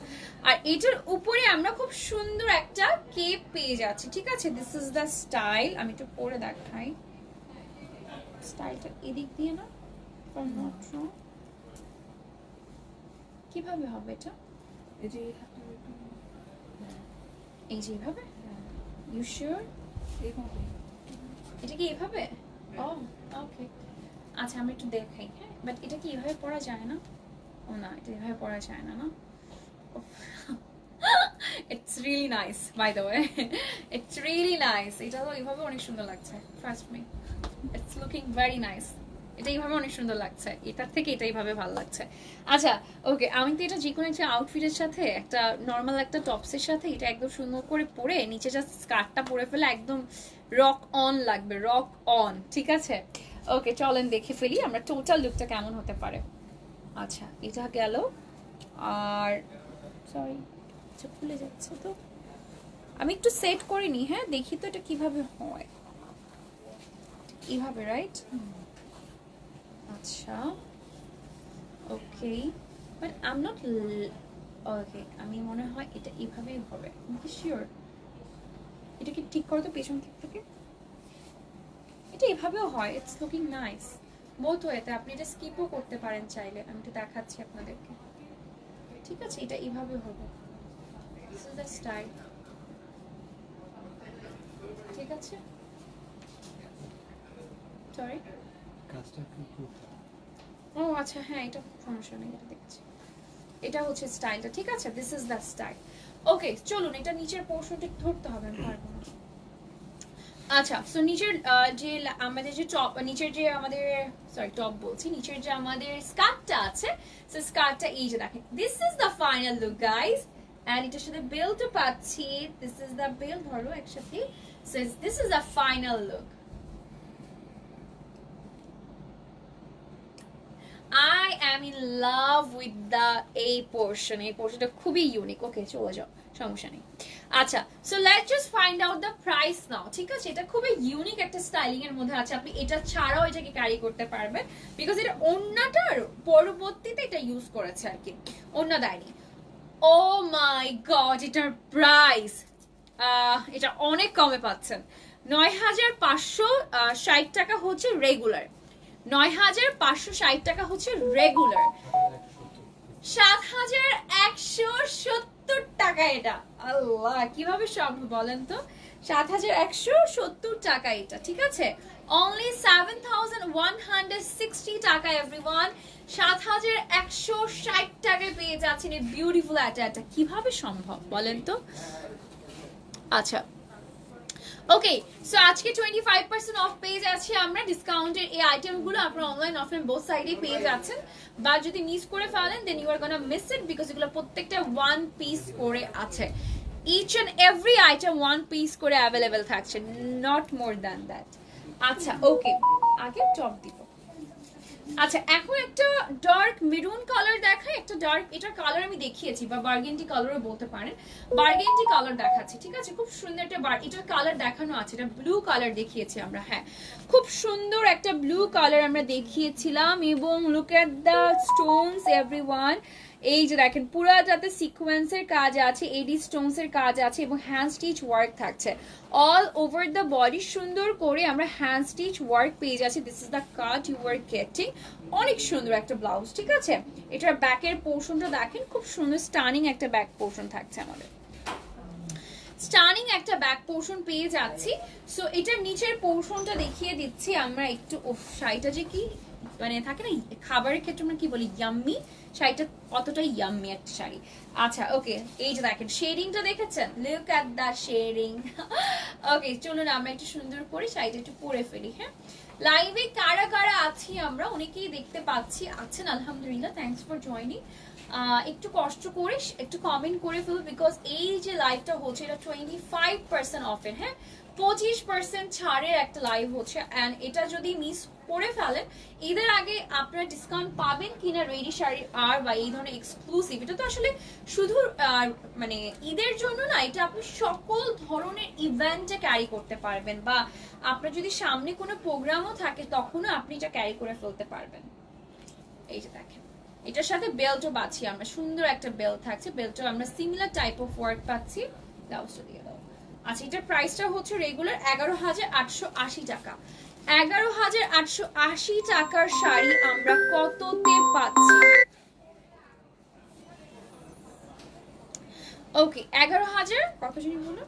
আর এটার উপরে আমরা খুব সুন্দর একটা কেপ পেয়ে যাচ্ছি, ঠিক আছে? দিস ইজ দ্য স্টাইল, আমি একটু পরে দেখাই। স্টাইলটা এদিক দিয়ে না, কিভাবে হবে এটা? এই যে এইভাবে, ইউ শিওর? এটা কি এইভাবে? ও ওকে, আচ্ছা আমি একটু দেখাই, হ্যাঁ বাট এটা কি এইভাবে পরা যায় না? ও না, এটা এইভাবে পরা যায় না, না it's really nice by the way, it's really nice. এটা তো এইভাবে অনেক সুন্দর লাগছে, trust me, it's looking very nice. এটা এইভাবে অনেক সুন্দর লাগছে, এটার থেকে এটা এইভাবে ভালো লাগছে। আচ্ছা ওকে, আমি তো এটা যে কোনো একটা আউটফিটের সাথে, একটা নর্মাল একটা টপসের সাথে এটা একদম সুন্দর করে পরে নিচে জাস্ট স্কার্টটা পরে ফেলে একদম রক অন লাগবে, রক অন, ঠিক আছে? ওকে চলেন দেখে ফেলি আমরা টোটাল লুকটা কেমন হতে পারে। আচ্ছা এটা গেল, আর সরি আচ্ছা খুলে যাচ্ছে তো, আমি একটু সেট করে নিই, হ্যাঁ দেখি তো এটা কিভাবে হয়। এইভাবে রাইট? আচ্ছা okay, but I am not okay, আমি মনে হয় এটা এইভাবেই হবে। আমি কি শিওর? এটা কি ঠিক করো তো পেছন দিক থেকে, এটা এভাবেও হয়। ইটস লুকিং নাইস বোথ ওয়েতে। আপনি এটা স্কিপও করতে পারেন চাইলে, আমি এটা দেখাচ্ছি আপনাদেরকে। ঠিক আছে, এটা এইভাবে হবে। This is the style. ঠিক আছে, সরি। কাজটা একটু ও আচ্ছা হ্যাঁ, এটা সমস্যা নেই, এটা দেখছি। এটা হচ্ছে স্টাইলটা, ঠিক আছে? This is the style. Okay চলুন, এটা নিচের পোর্শনটা ধরতে হবে, আমি পারবো না। আচ্ছা, সো নিচের যে আমাদের যে টপ, নিচের যে আমাদের সরি টপ বলছি, নিচের যে আমাদের স্কার্টটা আছে, সো স্কার্টটা এই যে দেখেন, this is the final look guys. And এটার সাথে বেল্টও পাচ্ছি, দিস ইজ দ্য বেল্ট, ধরো একসাথে। So this is the final look. I am in love with the এই পোর্শনটা খুবই ইউনিক। ওকে চলে যাও, সমস্যা নেই। আচ্ছা, so let's just find out the price now. ঠিক আছে, এটা খুবই ইউনিক একটা স্টাইলিং এর মধ্যে আছে। আপনি এটা ছাড়াও এটাকে ক্যারি করতে পারবেন, বিকজ এটা ওন্নাটার পরবর্তীতে এটা ইউজ করেছে আর কি, ওন্না দেয়নি। ও মাই গড, এটার প্রাইস এটা অনেক কমে পাচ্ছেন। ৯,৫৬০ টাকা হচ্ছে রেগুলার, ৯,৫৬০ টাকা হচ্ছে রেগুলার, ৭,১৭০ টাকা এটা। আল্লাহ, কিভাবে সম্ভব বলেন তো? ৭,১৭০ টাকা এটা, ঠিক আছে? অনলি 7,160 টাকা এভরিওয়ান। ৭,১৬০ টাকায় পেয়ে যাচ্ছেন এই বিউটিফুল অ্যাটাটা। কিভাবে সম্ভব বলেন তো? আচ্ছা ওকে, সো আজকে 25% অফ পেয়ে যাচ্ছি আমরা। ডিসকাউন্টের এই আইটেমগুলো আপনারা অনলাইন অফলাইন বোথ সাইডে পেয়ে যাচ্ছেন। বা যদি মিস করে ফেলেন then you are gonna miss it, because এগুলো প্রত্যেকটা ওয়ান পিস করে আছে। Each and every item one piece করে অ্যাভেলেবেল থাকছে, নট মোর দ্যান দ্যাট। আচ্ছা ওকে, আগে টপ দিব। আচ্ছা, এখন একটা ডার্ক মেরুন কালার দেখায়, একটা ডার্ক, এটার কালার আমি দেখিয়েছি, বা বার্গেন্ডি কালারও বলতে পারেন। বার্গেন্ডি কালার দেখাচ্ছি, ঠিক আছে? খুব সুন্দর একটা এটার কালার দেখানো আছে, এটা ব্লু কালার দেখিয়েছি আমরা। হ্যাঁ, খুব সুন্দর একটা ব্লু কালার আমরা দেখিয়েছিলাম। এবং look at the Stones everyone. এই যে দেখেন, পুরাটাতে সিকোয়েন্সের কাজ আছে, এডি স্টোনস এর কাজ আছে এবং হ্যান্ড স্টিচ ওয়ার্ক থাকছে অল ওভার দ্য বডি। সুন্দর করে আমরা হ্যান্ড স্টিচ ওয়ার্ক পেয়ে যাচ্ছি। This is the cut you are getting. অনেক সুন্দর একটা ব্লাউজ, ঠিক আছে? এটার ব্যাকের পোর্শনটা দেখেন, খুব সুন্দর স্টানিং একটা ব্যাক পোর্শন থাকছে আমাদের, স্টানিং একটা ব্যাক পোর্শন পেয়ে যাচ্ছি। সো এটার নিচের পোর্শনটা দেখিয়ে দিচ্ছি আমরা একটু। ওফ, শাড়িটা যে কি মানে থাকে না খাবারের ক্ষেত্রে আমরা কি বলি, ইয়াম্মি, শাড়িটা অতটাই ইয়াম্মি একটা শাড়ি। আচ্ছা ওকে, এই যে দেখেন শেডিংটা দেখেছেন, লুক এট দ্য শেডিং। ওকে চলুন আমরা একটু সুন্দর করে শাড়িটা একটু পরে ফেলি। হ্যাঁ, লাইভে কারা কারা আছি আমরা অনেকেই দেখতে পাচ্ছি, আছেন আলহামদুলিল্লাহ, থ্যাঙ্কস ফর জয়নিং। একটু কষ্ট করে একটু কমেন্ট করে ফেলুন, বিকজ এই যে লাইভটা হচ্ছে এটা 25% অফের। হ্যাঁ, 25% ছাড়ের একটা লাইভ হচ্ছে। অ্যান্ড এটা যদি মিস করে ফেলেন, ঈদের আগে আপনারা ডিসকাউন্ট পাবেন কিনা রেডি শাড়ি আর বা এই ধরনের এক্সক্লুসিভ, এটা তো আসলে শুধু মানে ঈদের জন্য না, এটা আপনি সকল ধরনের ইভেন্টে ক্যারি করতে পারবেন, বা আপনার যদি সামনে কোনো প্রোগ্রামও থাকে তখনও আপনি এটা ক্যারি করে ফেলতে পারবেন। এই যে দেখেন, এটার সাথে বেল্টও পাচ্ছি আমরা, সুন্দর একটা বেল্ট থাকছে, বেল্টও আমরা সিমিলার টাইপ অফ ওয়ার্ক পাচ্ছি। ব্লাউজটা দিয়ে দাও। আচ্ছা, এটার প্রাইসটা হচ্ছে রেগুলার 11,880 টাকা। 11,880 টাকার শাড়ি আমরা কততে পাচ্ছি? ওকে, 11,000 কত জানি বলো?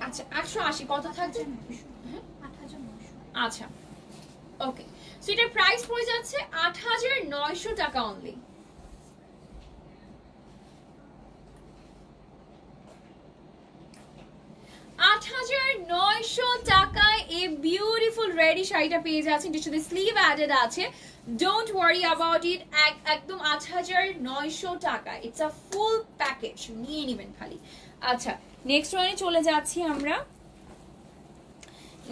আচ্ছা 880 কত থাকছে? আচ্ছা ওকে, সো এটার প্রাইস পড়ে যাচ্ছে 8,900 টাকা অনলি। টাকায় এই বিউটিফুল রেডি শাড়িটা পেয়ে যাচ্ছেন, যেটার সাথে স্লিভ অ্যাডেড আছে। ডোন্ট ওয়ারি অ্যাবাউট ইট, একদম 8,900 টাকা। ইটস আ ফুল প্যাকেজ, নিয়ে নেবেন খালি। আচ্ছা, নেক্সট ওয়ানে চলে যাচ্ছি আমরা।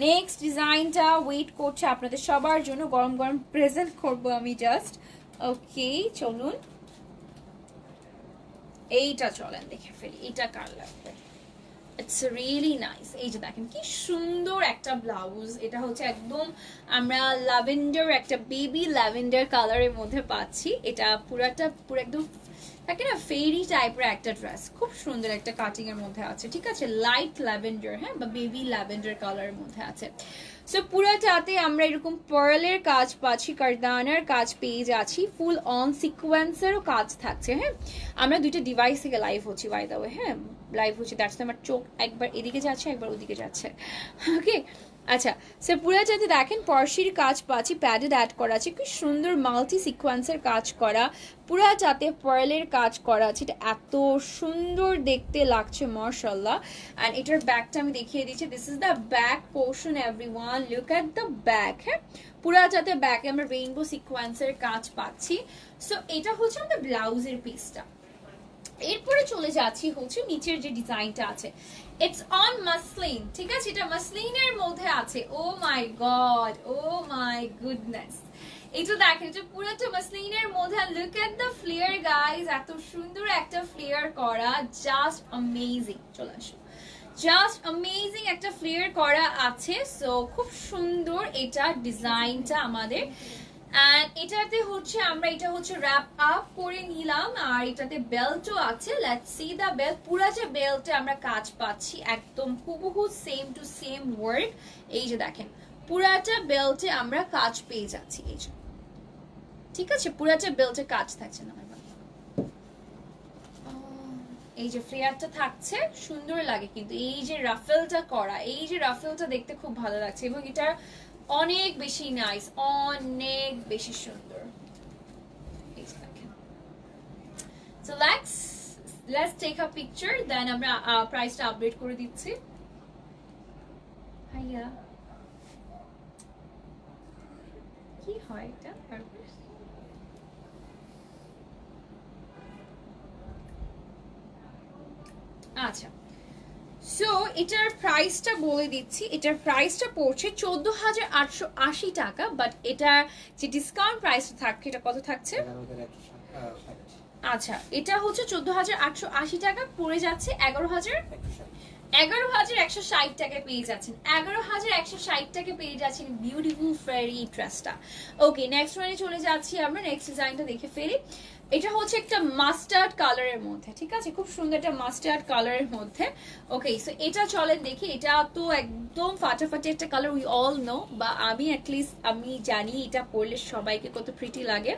নেক্সট ডিজাইনটা ওয়েট করছে আপনাদের সবার জন্য, গরম গরম প্রেজেন্ট করবো আমি জাস্ট। ওকে চলুন, এইটা চলেন দেখে ফেলি, এটা কার লাগবে। It's really nice. এই যে দেখেন কি সুন্দর একটা ব্লাউজ, এটা হচ্ছে একদম আমরা ল্যাভেন্ডার, একটা বেবি ল্যাভেন্ডার কালারের মধ্যে পাচ্ছি। এটা পুরো একদম থাকে না ফেরি টাইপের একটা ড্রেস, খুব সুন্দর একটা কাটিং এর মধ্যে আছে, ঠিক আছে, লাইট ল্যাভেন্ডার, হ্যাঁ, বা বেবি ল্যাভেন্ডার কালারের মধ্যে আছে। সো পুরোটাতে আমরা এরকম পার্লের কাজ পাচ্ছি, কারদানার কাজ পেয়ে যাচ্ছি, ফুল অন সিকোয়েন্সেরও কাজ থাকছে। হ্যাঁ, আমরা দুইটা ডিভাইস থেকে লাইভ হচ্ছি বাই দ্য ওয়ে, হ্যাঁ লাইভ হচ্ছে, দ্যাটস আমার চোখ একবার এদিকে যাচ্ছে একবার ওদিকে যাচ্ছে, ওকে। আচ্ছা, সে পুরোটাতে দেখেন পার্সির কাজ পাচ্ছি, প্যাডেড অ্যাড করা আছে, কি সুন্দর মাল্টি সিকোয়েন্সের কাজ করা, পুরোটাতে পার্লের কাজ করা আছে, এটা এত সুন্দর দেখতে লাগছে মাশাআল্লাহ। অ্যান্ড এটার ব্যাকটা আমি দেখিয়ে দিচ্ছি, this is the back portion everyone, look at the back. হ্যাঁ, পুরোটাতে ব্যাকে আমরা রেইনবো সিকোয়েন্সের কাজ পাচ্ছি। সো এটা হচ্ছে আমাদের ব্লাউজের পিসটা। এরপরে চলে যাচ্ছি হচ্ছে নিচের যে ডিজাইনটা আছে, ইটস অন মাসলিন, ঠিক আছে, এটা মাসলিনের মধ্যে আছে। ও my god, O my goodness, এটা দেখেন যে পুরোটা মাসলিনের মধ্যে, look at the flare guys, এত সুন্দর একটা ফ্লেয়ার করা, জাস্ট অ্যামেজিং। চলে আসো, জাস্ট অ্যামেজিং একটা ফ্লেয়ার করা আছে। সো খুব সুন্দর এটা ডিজাইনটা আমাদের। এন্ড এটাতে হচ্ছে আমরা এটা হচ্ছে র‍্যাপ আপ করে নিলাম, আর এটাতে বেল্টও আছে, লেটস সি দা বেল্ট। পুরো যে বেল্টে আমরা কাজ পাচ্ছি একদম হুবহু সেম টু সেম ওয়ার্ক। এই যে দেখেন পুরাটা বেল্টে আমরা কাজ পেয়ে যাচ্ছি, এই যে, ঠিক আছে, পুরাটা বেল্টে কাজ থাকছে না, এই যে ফ্লেয়ারটা থাকছে, সুন্দর লাগে কিন্তু এই যে রাফেলটা করা, এই যে রাফেলটা দেখতে খুব ভালো লাগছে, এবং এটা অনেক বেশি নাইস, অনেক বেশি সুন্দর। So let's take a picture, then আমরা প্রাইসটা আপডেট করে দিচ্ছি। ভাইয়া কি হয় এটা? আচ্ছা, সো এটার প্রাইসটা বলে দিচ্ছি, এটার প্রাইসটা পড়ছে 14,880 টাকা, বাট এটা যে ডিসকাউন্ট প্রাইসটা থাকছে, এটা কত থাকছে? আচ্ছা, এটা হচ্ছে 14,880 টাকা, পড়ে যাচ্ছে 11,160 টাকায় পেয়ে যাচ্ছেন, 11,160 টাকা পেয়ে যাচ্ছেন বিউটিফুল ফেরি ড্রেসটা। ওকে, নেক্সট ওয়ানে চলে যাচ্ছি আমরা, নেক্সট ডিজাইনটা দেখে ফেলি। এটা হচ্ছে একটা মাস্টার্ড কালারের মধ্যে, ঠিক আছে, খুব সুন্দর একটা মাস্টার্ড কালারের মধ্যে। ওকে, সো এটা চলেন দেখি, এটা তো একদম ফাটাফাটি একটা কালার, উই অল নো, বা আমি অ্যাটলিস্ট আমি জানি এটা পরলে সবাইকে কত প্রিটি লাগে।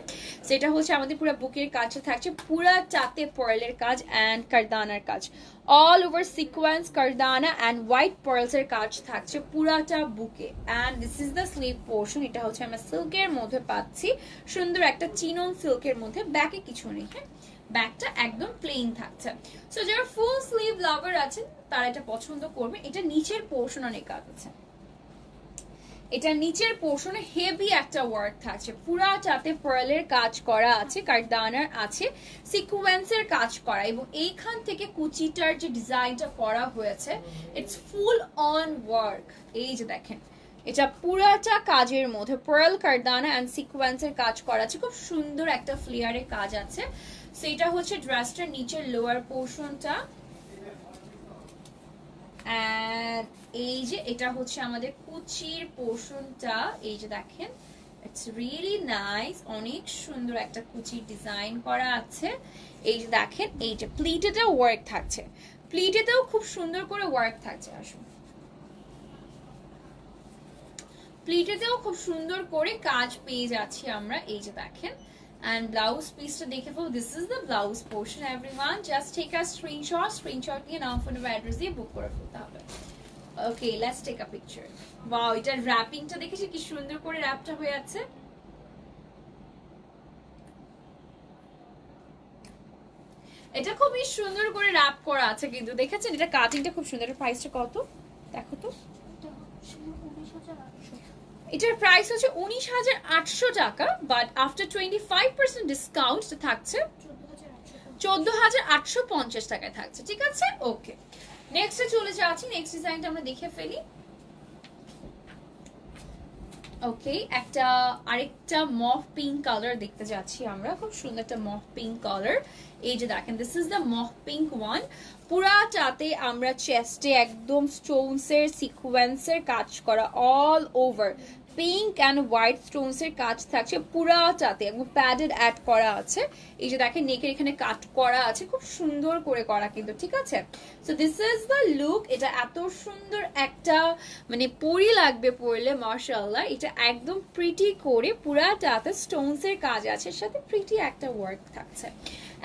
সেটা হচ্ছে আমাদের পুরো বুকের কাজটা থাকছে, পুরা চাতে পার্লের কাজ অ্যান্ড কারদানার কাজ, অল ওভার সিকোয়েন্স কারদানা অ্যান্ড হোয়াইট পার্লসের কাজ থাকছে পুরাটা বুকে। And this is the sleeve portion, এটা হচ্ছে আমরা সিল্কের মধ্যে পাচ্ছি, সুন্দর একটা চিনন সিল্কের মধ্যে, ব্যাকে কিছু নেই, হ্যাঁ, ব্যাকটা একদম প্লেন থাকছে। সো যারা ফুল স্লিভ লাভার আছেন তারা এটা পছন্দ করবে। এটা নিচের পোর্শন অনেক কাজ আছে, এটা নিচের পোর্শনে হেভি একটা ওয়ার্ক থাকছে, পুরাটাতে পার্লের কাজ করা আছে, কারদানার আছে, সিকোয়েন্সের কাজ করা, এবং এইখান থেকে কুচিটার যে ডিজাইনটা করা হয়েছে ইটস ফুল অন ওয়ার্ক। এই যে দেখেন এটা পুরাটা কাজের মধ্যে পার্ল, কারদানা এন্ড সিকোয়েন্সের কাজ করা আছে, খুব সুন্দর একটা ফ্লেয়ারের কাজ আছে। সেটা হচ্ছে ড্রেসটার নিচের লোয়ার পোর্শনটা। এন্ড এই যে এটা হচ্ছে আমাদের কুচির পোর্শনটা, এই যে দেখেন ইটস রিয়েলি নাইস, অনেক সুন্দর একটা কুচির ডিজাইন করা আছে। এই যে দেখেন এই যে প্লিটেতেও ওয়ার্ক থাকছে, প্লিটেতেও খুব সুন্দর করে ওয়ার্ক থাকছে, আসুন, প্লিটেতেও খুব সুন্দর করে কাজ পেয়ে যাচ্ছি আমরা। এই যে দেখেন, and blouse piece to দেখে ফেলো, this is the blouse portion everyone, just take a screenshot নিয়ে নাও ফোন বা অ্যাড্রেস দিয়ে বুক করে ফেলতে হবে। Okay, let's take a picture. Wow, এটার র‍্যাপিংটা দেখেছি কি সুন্দর করে র‍্যাপটা হয়ে আছে, এটা খুবই সুন্দর করে র‍্যাপ করা আছে কিন্তু দেখেছেন, এটা কাটিংটা খুব সুন্দর। এর প্রাইসটা কত দেখো তো? এটার প্রাইস হচ্ছে 19,800 টাকা, বাট আফটার 25% ডিসকাউন্ট থাকছে 14,850 টাকায় থাকছে, ঠিক আছে। ওকে, নেক্সটে চলে যাচ্ছি, নেক্সট ডিজাইনটা আমরা দেখে ফেলি। ওকে, একটা আরেকটা মফ পিঙ্ক কালার দেখতে যাচ্ছি আমরা, খুব সুন্দর একটা মফ পিঙ্ক কালার। এই যে দেখেন, this is the mauve pink one, পুরাটাতে আমরা চেস্টে একদম স্টোনসের সিকোয়েন্সের কাজ করা all over pink and white স্টোনসের কাজ থাকছে পুরাটাতে, এবং প্যাডেড অ্যাড করা আছে। এই যে দেখেন নেকের এখানে কাট করা আছে, খুব সুন্দর করে করা কিন্তু, ঠিক আছে। So this is the look. এটা এত সুন্দর একটা মানে পরি লাগবে পরলে, মাশাআল্লাহ। এটা একদম প্রিটি করে পুরাটাতে স্টোনসের কাজ আছে, সাথে প্রিটি একটা ওয়ার্ক থাকছে।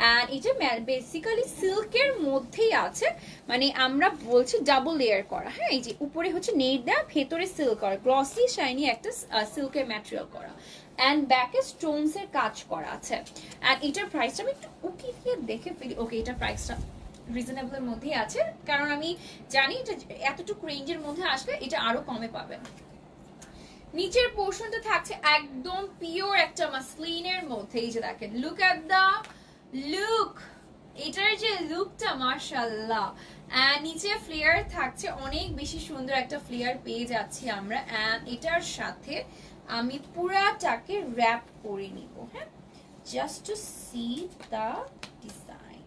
অ্যান্ড এটা বেসিক্যালি সিল্কের মধ্যেই আছে, মানে আমরা বলছি ডাবল লেয়ার করা। হ্যাঁ, এই যে উপরে হচ্ছে নেট দেয়া, ভেতরে সিল্ক করা, গ্লসি শাইনি একটা সিল্কের ম্যাটেরিয়াল করা, অ্যান্ড ব্যাকে স্টোনস এর কাজ করা আছে। অ্যান্ড এটার প্রাইসটা আমি একটু উকি দিয়ে দেখে ফেলি। ওকে, এটার প্রাইসটা রিজনেবলের মধ্যেই আছে, কারণ আমি জানি এটা এতটুকু রেঞ্জের মধ্যে আসলে এটা আরো কমে পাবেন। নিচের পোর্শনটা থাকছে একদম পিওর একটা মাসলিনের মধ্যে। এই যে দেখেন, লুক এট দা লুক, এটার যে লুকটা মাশাআল্লাহ। এন্ড নিচে ফ্লেয়ার থাকছে, অনেক বেশি সুন্দর একটা ফ্লেয়ার পেয়ে যাচ্ছি আমরা। এন্ড এটার সাথে আমি পুরাটাকে র‍্যাপ করে নিব। হ্যাঁ, জাস্ট টু সি দা ডিজাইন।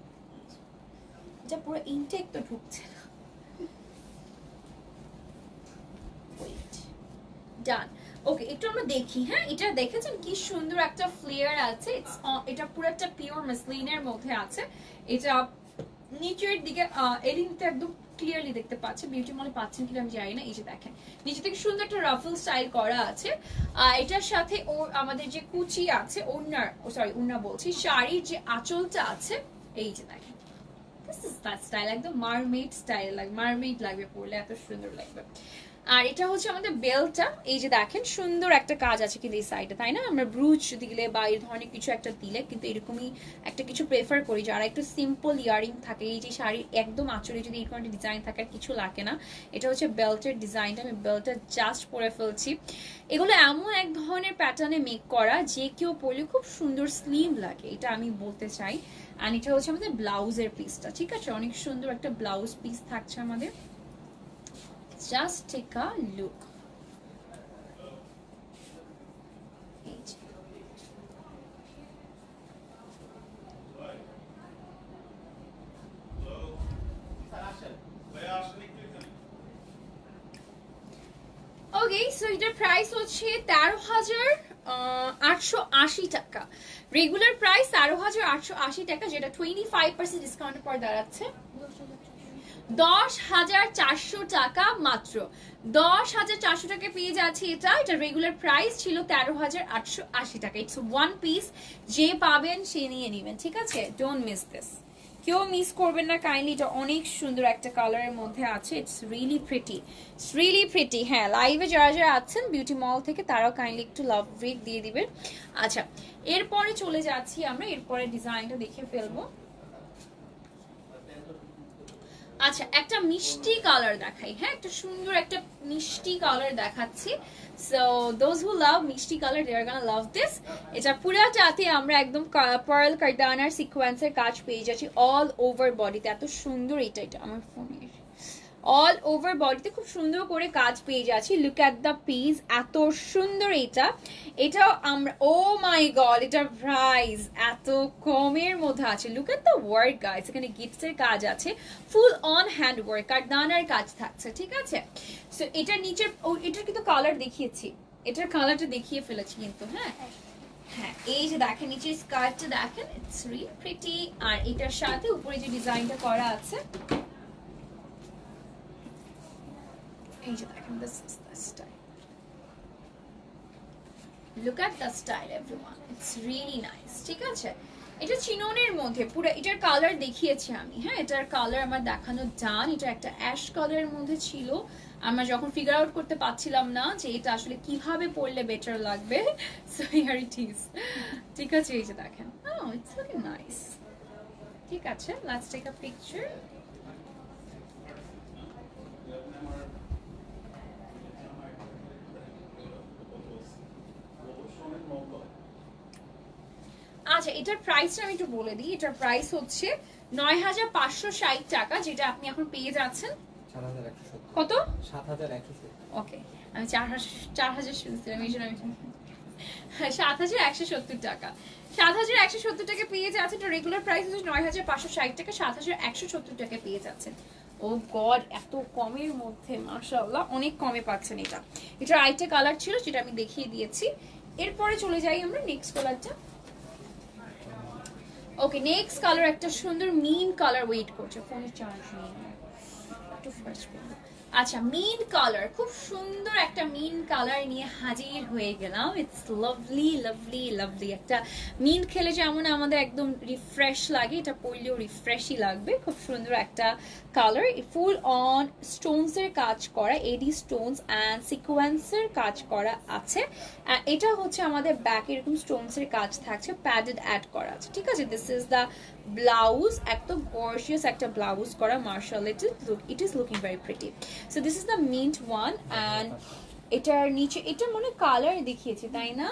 এটা পুরো ইনটেক তো ঢুকছে না। ওয়েট, ডান। ওকে, একটু আমরা দেখি। হ্যাঁ, এটা দেখেছেন কি সুন্দর একটা ফ্লেয়ার আছে। এটা পুরো একটা পিওর মাসলিনের মধ্যে আছে। এটা নিচের দিকে এদিকে একদম ক্লিয়ারলি দেখতে পাচ্ছেন, বিউটি মলে পাচ্ছেন কিনা আমি জানি না। এই যে দেখেন, নিচে থেকে সুন্দর একটা রাফল স্টাইল করা আছে। এটার সাথে আমাদের যে কুচি আছে, ওড়না বলছি, শাড়ির যে আঁচলটা আছে, এই যে দেখেন, দিস ইজ দ্যাট স্টাইল, একদম মারমেড স্টাইল, মারমেড লাগবে পরলে, এত সুন্দর লাগবে। আর এটা হচ্ছে আমাদের বেলটা। এই যে দেখেন, সুন্দর একটা কাজ আছে কিন্তু এই সাইডে, তাই না? আমরা ব্রুচ দিলে বা এই ধরনের কিছু একটা দিলে কিন্তু এরকমই একটা কিছু প্রেফার করি, যারা একটু সিম্পল ইয়ারিং থাকে। এই যে শাড়ির একদম আঁচলে যদি এরকম একটা ডিজাইন থাকে, আর কিছু লাগে না। এটা হচ্ছে বেল্টের ডিজাইনটা, আমি বেল্টটা জাস্ট পরে ফেলছি। এগুলো এমন এক ধরনের প্যাটার্নে মেক করা যে কেউ পরলে খুব সুন্দর স্লিম লাগে, এটা আমি বলতে চাই। আর এটা হচ্ছে আমাদের ব্লাউজের পিসটা, ঠিক আছে? অনেক সুন্দর একটা ব্লাউজ পিস থাকছে আমাদের। Just take a look. Okay, so এটার প্রাইস হচ্ছে 13,880 টাকা। রেগুলার প্রাইস 13,880 টাকা, যেটা 25% ডিসকাউন্টের পর দাঁড়াচ্ছে 10,400 টাকা মাত্র। 10,400 টাকা পেয়ে যাচ্ছে এটা। এটা রেগুলার প্রাইস ছিল 13,880 টাকা। ইটস ওয়ান পিস, যে পাবেন সে নিয়ে নেবেন, ঠিক আছে? ডোন্ট মিস দিস, কেউ মিস করবেন না কাইন্ডলি। এটা অনেক সুন্দর একটা কালারের মধ্যে আছে। It's really pretty, it's really pretty. হ্যাঁ, লাইভে যারা যারা আছেন বিউটি মল থেকে, তারাও কাইন্ডলি একটু লাভ ব্রেক দিয়ে দিবেন। আচ্ছা, এরপরে চলে যাচ্ছি আমরা, এরপরে ডিজাইনটা দেখে ফেলবো। আচ্ছা, একটা মিষ্টি কালার দেখাই। হ্যাঁ, একটা সুন্দর একটা মিষ্টি কালার দেখাচ্ছি। সো দোজ হু লাভ মিষ্টি colour, they R gonna love this. এটা পুরাটাতে আমরা একদম পার্ল কার্দানার সিকোয়েন্সের কাজ পেয়ে যাচ্ছি অল ওভার বডিতে। এত সুন্দর, এটা আমার ফোনে অল ওভার বডিতে খুব সুন্দর করে কাজ পেয়ে যাচ্ছি। লুক অ্যাট দ্য পিস, এত সুন্দর এটা। এটাও আমরা, ও মাই গড, এটার প্রাইস এত কমের মধ্যে আছে। Look at the work guys, এখানে গিফটসের কাজ আছে, ফুল অন হ্যান্ড ওয়ার্ক, আর দানার কাজ থাকছে, ঠিক আছে? সো এটার নিচের, এটার কিন্তু কালার দেখিয়েছি, এটার কালারটা দেখিয়ে ফেলেছি কিন্তু। হ্যাঁ হ্যাঁ, এই যে দেখেন নিচের স্কার্টটা দেখেন, ইটস রিয়েলি প্রিটি। আর এটার সাথে উপরে যে ডিজাইনটা করা আছে, এই যে দেখেন, this is the style. Look at the style everyone, it's really nice, ঠিক আছে? এটা চিননের মধ্যে পুরো, এটার কালার দেখিয়েছি আমি। হ্যাঁ, এটার কালার আমার দেখানো ডান। এটা একটা অ্যাশ কালারের মধ্যে ছিল, আমরা যখন ফিগার আউট করতে পারছিলাম না যে এটা আসলে কিভাবে পরলে বেটার লাগবে, সো হিয়ার ইট ইজ, ঠিক আছে? এই যে দেখেন, oh it's looking nice, ঠিক আছে? Let's take a picture. আচ্ছা, এটার প্রাইসটা আমি একটু বলে দিই। এটার প্রাইস হচ্ছে 9,560 টাকা, যেটা আপনি এখন পেয়ে যাচ্ছেন কত? 7,170। ওকে, আমি 4,000 শুনছিলাম, এই জন্য আমি 7,170 টাকা। 7,170 টাকা পেয়ে যাচ্ছে। এটা রেগুলার প্রাইস হচ্ছে 9,560 টাকা, 7,170 টাকা পেয়ে যাচ্ছেন। ও গড, এত কমের মধ্যে মাশাআল্লাহ, অনেক কমে পাচ্ছেন এটা। এটার আরেকটা কালার ছিল যেটা আমি দেখিয়ে দিয়েছি। এরপরে চলে যাই আমরা নেক্সট কালারটা। ওকে, নেক্সট কালার একটা সুন্দর মিন কালার, ওয়েট করছে ফোনের চার্জ নেই একটু ফার্স্ট করব। আচ্ছা, মিন কালার, খুব সুন্দর একটা মিন কালার নিয়ে হাজির হয়ে গেলাম। It's lovely lovely lovely. একটা মিন খেলে যেমন আমাদের একদম রিফ্রেশ লাগে, এটা পরলেও রিফ্রেশই লাগবে। খুব সুন্দর একটা কালার, ফুল অন স্টোনসের কাজ করা, এডি স্টোনস অ্যান্ড সিকোয়েন্সের কাজ করা আছে। এটা হচ্ছে আমাদের ব্যাক এরকম স্টোনসের কাজ থাকছে, প্যাডেড অ্যাড করা আছে, ঠিক আছে। দিস ইজ দ্য ব্লাউজ, একদম গর্জিয়াস একটা ব্লাউজ করা, মার্শাল্লাহ, it is looking very pretty. So this is the mint one. And এটার নিচে, এটা মনে কালার দেখিয়েছি তাই না?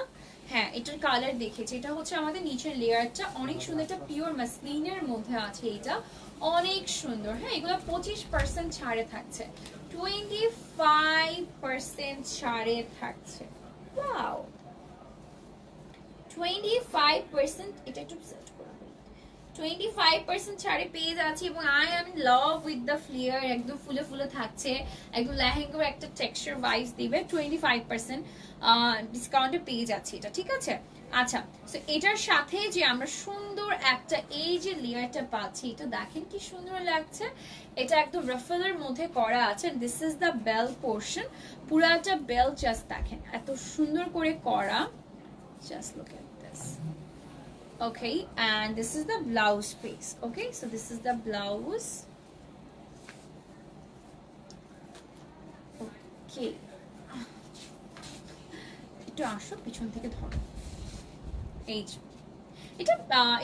হ্যাঁ, এটার কালার দেখেছি। এটা হচ্ছে আমাদের নিচের লেয়ারটা অনেক সুন্দর, একটা পিওর মাসলিনের মধ্যে আছে, এটা অনেক সুন্দর। হ্যাঁ, এগুলো 25% ছাড়ে থাকছে, 25% ছাড়ে থাকছে। ওয়াও, 25%, এটা একটু সেট করে 25% ছাড়ে পেয়ে যাচ্ছি। এবং I am in love with the flare, একদম ফুলে ফুলে থাকছে, একদম লেহেঙ্গার একটা টেক্সচার ভাইবস দিবে। 25% ডিসকাউন্টে পেয়ে যাচ্ছি এটা, ঠিক আছে। আচ্ছা, সো এটার সাথে যে আমরা সুন্দর একটা এই যে লেয়ারটা পাচ্ছি, এটা দেখেন কি সুন্দর লাগছে। এটা একদম রাফেলের মধ্যে করা আছে। This is the bell portion, পুরাটা বেল জাস্ট দেখেন এত সুন্দর করে করা। Just look at this. Okay, and this is the blouse piece. Okay, so this is the blouse. Okay, একটু আসো, পিছন থেকে ধরো। এই যে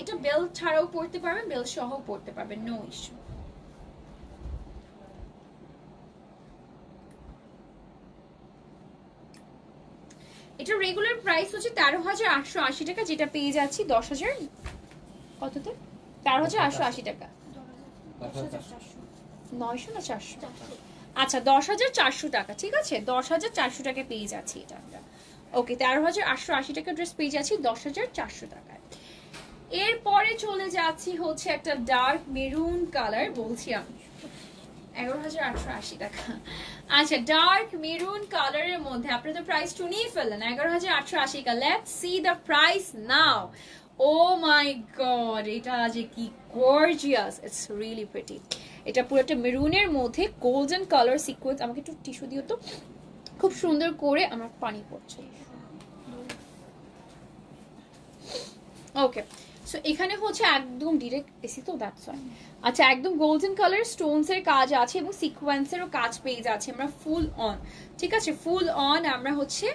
এটা বেল ছাড়াও পরতে পারবেন, বেল সহ পরতে পারবেন, নো ইস্যু। এটা রেগুলার প্রাইস হচ্ছে 13,880 টাকা, যেটা পেয়ে যাচ্ছি 10,000 কততে, 13,880 টাকা, 900 না 400? আচ্ছা, 10,400 টাকা, ঠিক আছে, 10,400 টাকা পেয়ে যাচ্ছি এটা আমরা। ওকে, 13,880 টাকা ড্রেস পেয়ে যাচ্ছি 10,400 টাকায়। এরপরে চলে যাচ্ছি হচ্ছে একটা ডার্ক মেরুন কালার, বলছি আমি 11,880 টাকা। আচ্ছা, ডার্ক মেরুন কালারের মধ্যে আপনারা তো প্রাইস শুনিয়ে ফেললেন, 11,880 টাকা। Let's see the price now. Oh my God, এটা যে কি গর্জিয়াস, ইটস রিয়েলি প্রিটি। এটা পুরোটা মেরুনের মধ্যে গোল্ডেন কালার সিকোয়েন্স। আমাকে একটু টিস্যু দিও তো, খুব সুন্দর করে, আমার পানি পড়ছে। ওকে, সো এখানে হচ্ছে একদম ডিরেক্ট এসি তো, দ্যাটস ওয়াই। আচ্ছা, একদম গোল্ডেন কালার স্টোনস এর কাজ আছে এবং সিকোয়েন্সেরও কাজ পেয়ে যাচ্ছে আমরা ফুল অন, ঠিক আছে। ফুল অন আমরা হচ্ছে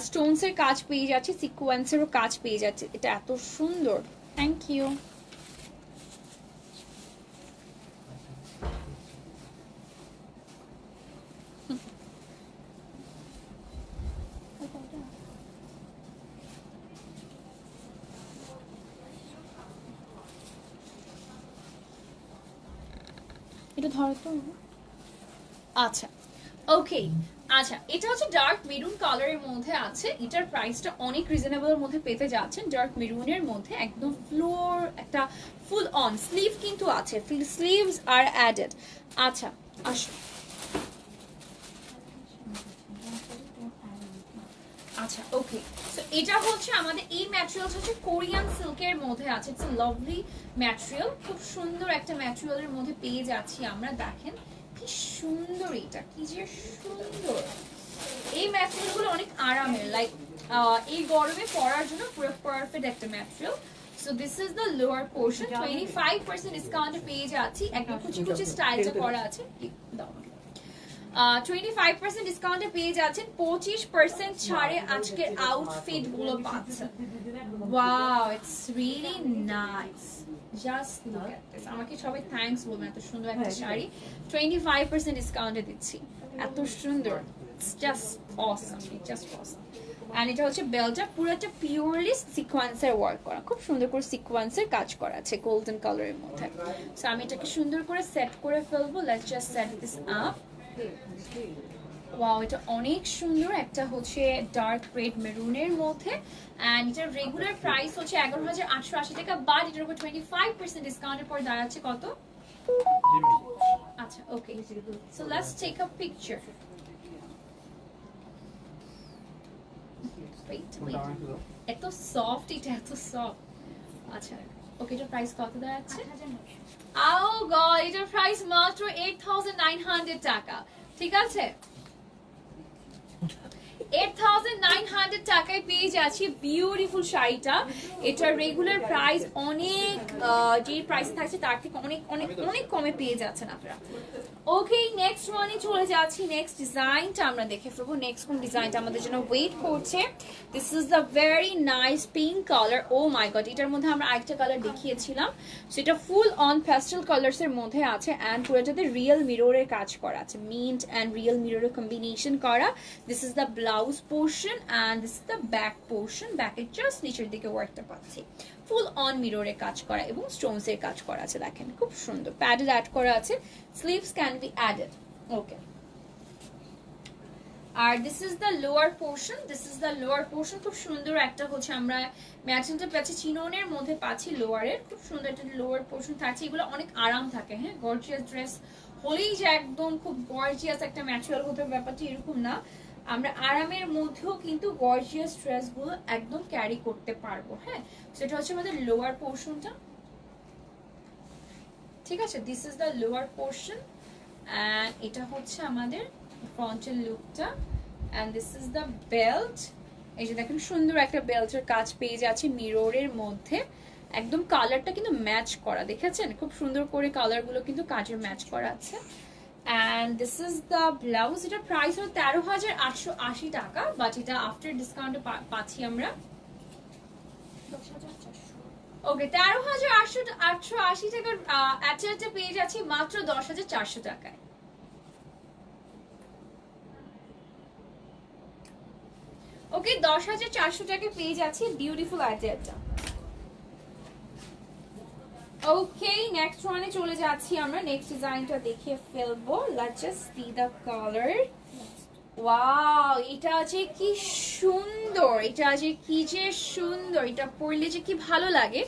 স্টোনস এর কাজ পেয়ে যাচ্ছি, সিকোয়েন্সেরও কাজ পেয়ে যাচ্ছে। এটা এত সুন্দর, থ্যাংক ইউ। এটা ধরো তো। আচ্ছা, ওকে, আচ্ছা, এটা হচ্ছে ডার্ক মেরুন কালারের মধ্যে আছে। এটার প্রাইসটা অনেক রিজনেবলের মধ্যে পেতে যাচ্ছেন। ডার্ক মেরুনের মধ্যে একদম ফ্লোর একটা ফুল অন স্লিভ কিন্তু আছে, স্লিভস আর অ্যাডেড। আচ্ছা, আসো। আচ্ছা, ওকে, সো এটা হচ্ছে আমাদের এই ম্যাটেরিয়ালস হচ্ছে কোরিয়ান সিল্কের মধ্যে আছে। ইটস আ লাভলি ম্যাটেরিয়াল, খুব সুন্দর একটা ম্যাটেরিয়ালের মধ্যে পেয়ে যাচ্ছি আমরা। দেখেন কি সুন্দর, এটা কি যে সুন্দর। এই ম্যাটেরিয়ালগুলো অনেক আরামের, লাইক এই গরমে পরার জন্য পুরো পারফেক্ট একটা material. So this is the lower portion, 25% ডিসকাউন্টে পেয়ে যাচ্ছি। একদম কুচি কুচি স্টাইলটা করা আছে। দাও, 25% ডিসকাউন্টে পেয়ে যাচ্ছেন, 25% ছাড়ে আজকের আউটফিট গুলো পাচ্ছেন। Wow, it's really nice, just look at this. আমাকে সবাই থ্যাঙ্কস বলবেন, এত সুন্দর একটা শাড়ি 25% ডিসকাউন্টে দিচ্ছি, এত সুন্দর, it's just awesome, just awesome. And এটা হচ্ছে বেলটা পুরোটা পিওরলি সিকোয়েন্সের ওয়ার্ক করা, খুব সুন্দর করে সিকোয়েন্সের কাজ করা আছে গোল্ডেন কালারের মধ্যে। সো আমি এটাকে সুন্দর করে সেট করে ফেলবো। Let's just said this up. Wow, এটা অনেক সুন্দর, একটা হচ্ছে ডার্ক রেড মেরুনের মধ্যে, এন্ড এটার রেগুলার প্রাইস হচ্ছে 11,880 টাকা, বাট এটার উপর 25% ডিসকাউন্টের পর দাঁড়াচ্ছে কত? আচ্ছা, okay, so let's take a picture. এত সফট, এটা এত সফট। আচ্ছা, ওকে, এটার প্রাইস কত দাঁড়াচ্ছে? আও গড, এটার প্রাইস মাত্র 8,900 টাকা। ঠিক আছে, 8,900 টাকায় পেয়ে যাচ্ছি বিউটিফুল শাড়িটা। এটার রেগুলার প্রাইস অনেক, যে প্রাইস থাকছে তার থেকে অনেক অনেক অনেক কমে পেয়ে যাচ্ছেন আপনারা। ওকে, নেক্সট ওয়ানে চলে যাচ্ছি। নেক্সট ডিজাইনটা আমরা দেখে ফেলবো। নেক্সট কোন ডিজাইনটা আমাদের জন্য ওয়েট করছে? This is the very nice pink colour. Oh my God, এটার মধ্যে আমরা আরেকটা কালার দেখিয়েছিলাম, সেটা ফুল অন প্যাস্টেল কালার্স এর মধ্যে আছে, অ্যান্ড পুরোটাতে রিয়েল মিররের কাজ করা আছে, মিন্ট অ্যান্ড রিয়েল মিররের কম্বিনেশন করা। This is the blouse portion and this is the back portion. ব্যাকের জাস্ট নিচের দিকে ওয়ার্কটা পাচ্ছি, ফুল অন মিররের কাজ করা এবং স্টোনস এর কাজ করা আছে। দেখেন খুব সুন্দর প্যাডেল অ্যাড করা আছে, sleeves can be added. Okay, আর this is the lower portion. This is the lower portion. খুব সুন্দর একটা হচ্ছে আমরা ম্যাচিংটা পাচ্ছি, চিনোনের মধ্যে পাচ্ছি লোয়ারের। খুব সুন্দর একটা লোয়ার পোর্শন থাকছে। এগুলো অনেক আরাম থাকে, হ্যাঁ, গর্জিয়াস ড্রেস হলেই যে একদম খুব গর্জিয়াস একটা ম্যাটেরিয়াল হতে ব্যাপারটা এরকম না। আমরা আরামের মধ্যেও কিন্তু গর্জিয়াস ড্রেসগুলো একদম ক্যারি করতে পারবো। হ্যাঁ, সেটা হচ্ছে আমাদের লোয়ার পোর্শনটা। ঠিক আছে, this is the lower portion and এটা হচ্ছে আমাদের ফ্রন্টের লুকটা, and this is the belt. এই যে দেখেন সুন্দর একটা বেল্টের কাজ পেয়ে যাচ্ছে মিররের মধ্যে, একদম কালারটা কিন্তু ম্যাচ করা, দেখেছেন খুব সুন্দর করে কালারগুলো কিন্তু কাজের ম্যাচ করা আছে। And this is the blouse. এটার প্রাইস হলো 13,880 টাকা, বাট এটা আফটার ডিসকাউন্টে পাচ্ছি আমরা ওকে 13,880 টাকার অ্যাটাচটা পেয়ে যাচ্ছি মাত্র 10,400 টাকায়। ওকে, 10,400 টাকায় পেয়ে যাচ্ছি বিউটিফুল অ্যাটাচটা। ওকে, নেক্সট ওয়ানে চলে যাচ্ছি আমরা। নেক্সট ডিজাইনটা দেখে ফেলবো। Let's just see the colour. Wow, এটা আছে কি সুন্দর, এটা আছে কি যে সুন্দর, এটা পরলে যে কি ভালো লাগে।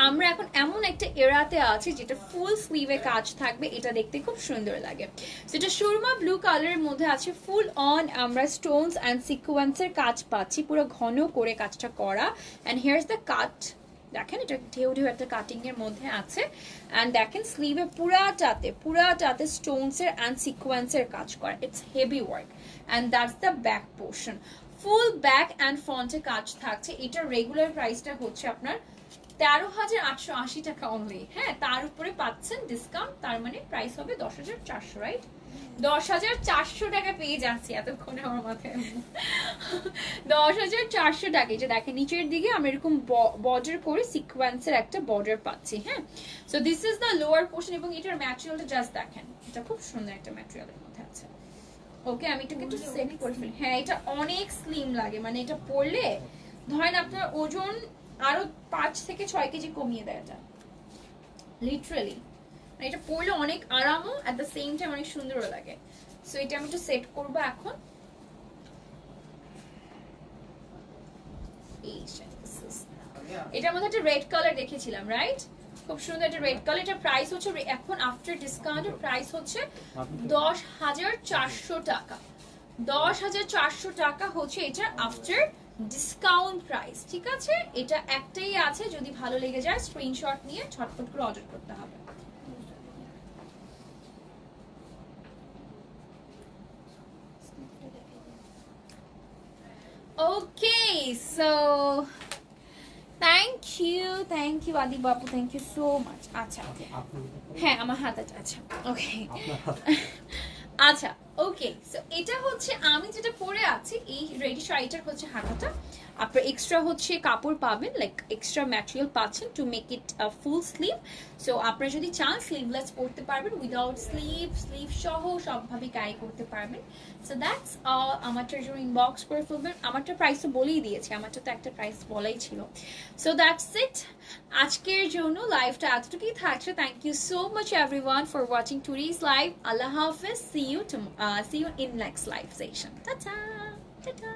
আমরা এখন এমন একটা এরাতে আছি যেটা ফুল স্লিভে কাজ থাকবে, এটা দেখতে খুব সুন্দর লাগে। সেটা সুরমা ব্লু কালারের মধ্যে আছে, ফুল অন আমরা স্টোনস অ্যান্ড সিকোয়েন্সের কাজ পাচ্ছি, পুরো ঘন করে কাজটা করা। অ্যান্ড হিয়ার্স দ্য কাট, দেখেন এটা ঢেউ ঢেউ একটা কাটিং এর মধ্যে আছে। অ্যান্ড দেখেন স্লিভে পুরাটাতে স্টোনস এর অ্যান্ড সিকোয়েন্সের কাজ করা, it's heavy work. And that's the back portion, full back and ফ্রন্টে কাজ থাকছে। এটার রেগুলার প্রাইসটা হচ্ছে আপনার 13,880 টাকা অনলি। হ্যাঁ, তার উপরে পাচ্ছেন ডিসকাউন্ট, তার মানে প্রাইস হবে 10,400, রাইট? 10,400 টাকা পেয়ে যাচ্ছি এতক্ষণে আমার মাথায়। 10,400 টাকা। যে দেখেন নিচের দিকে আমরা এরকম বর্ডার করে সিকোয়েন্সের একটা বর্ডার পাচ্ছি। হ্যাঁ, so this is the lower portion এবং এটার ম্যাটেরিয়ালটা জাস্ট দেখেন, এটা খুব সুন্দর একটা ম্যাটেরিয়ালের মধ্যে আছে। ওকে, আমি এটাকে একটু সেট করে ফেলি। হ্যাঁ, এটা অনেক স্লিম লাগে, মানে এটা পরলে ধরেন আপনার ওজন আরো 5 থেকে 6 কেজি কমিয়ে দেয় এটা, লিটারালি। এটা পরলে অনেক আরামও, এট দ্য সেম টাইম অনেক সুন্দরও লাগে। সো এটা আমি একটু সেট করবো এখন। এটার মধ্যে একটা রেড কালার দেখেছিলাম, রাইট? খুব সুন্দর একটা রেড কালার। এটা প্রাইস হচ্ছে এখন আফটার ডিসকাউন্টের প্রাইস হচ্ছে 10,400 টাকা। 10,400 টাকা হচ্ছে এটা আফটার ডিসকাউন্ট প্রাইস। ঠিক আছে, এটা একটাই আছে, যদি ভালো লেগে যায় স্ক্রিনশট নিয়ে ঝটপট করে অর্ডার করতে হবে। ওকে, সো থ্যাংক ইউ আদি বাবু, থ্যাংক ইউ সো মাচ। আচ্ছা, হ্যাঁ আমার হাত আছে। আচ্ছা, ওকে, আচ্ছা, ওকে, সো এটা হচ্ছে আমি যেটা পরে আছি, এই রেডি শাড়িটার হচ্ছে হাতাটা। আপনার এক্সট্রা হচ্ছে কাপড় পাবেন, লাইক এক্সট্রা ম্যাটেরিয়াল পাচ্ছেন to make it full sleeve. So আপনারা যদি চান স্লিভলেস পরতে পারবেন, উইদাউট স্লিভ সহ সবভাবে ক্যারি করতে পারবেন। সো দ্যাটস আমারটার জন্য ইনবক্স করে ফেলবেন। আমারটা প্রাইস তো বলেই দিয়েছি, আমারটা তো একটা প্রাইস বলাই ছিল। সো দ্যাটস ইট, আজকের জন্য লাইভটা এতটুকুই থাকছে। Thank you so much everyone for watching today's live. আল্লাহ হাফেজ, see you in next live session. টাটা টাটা।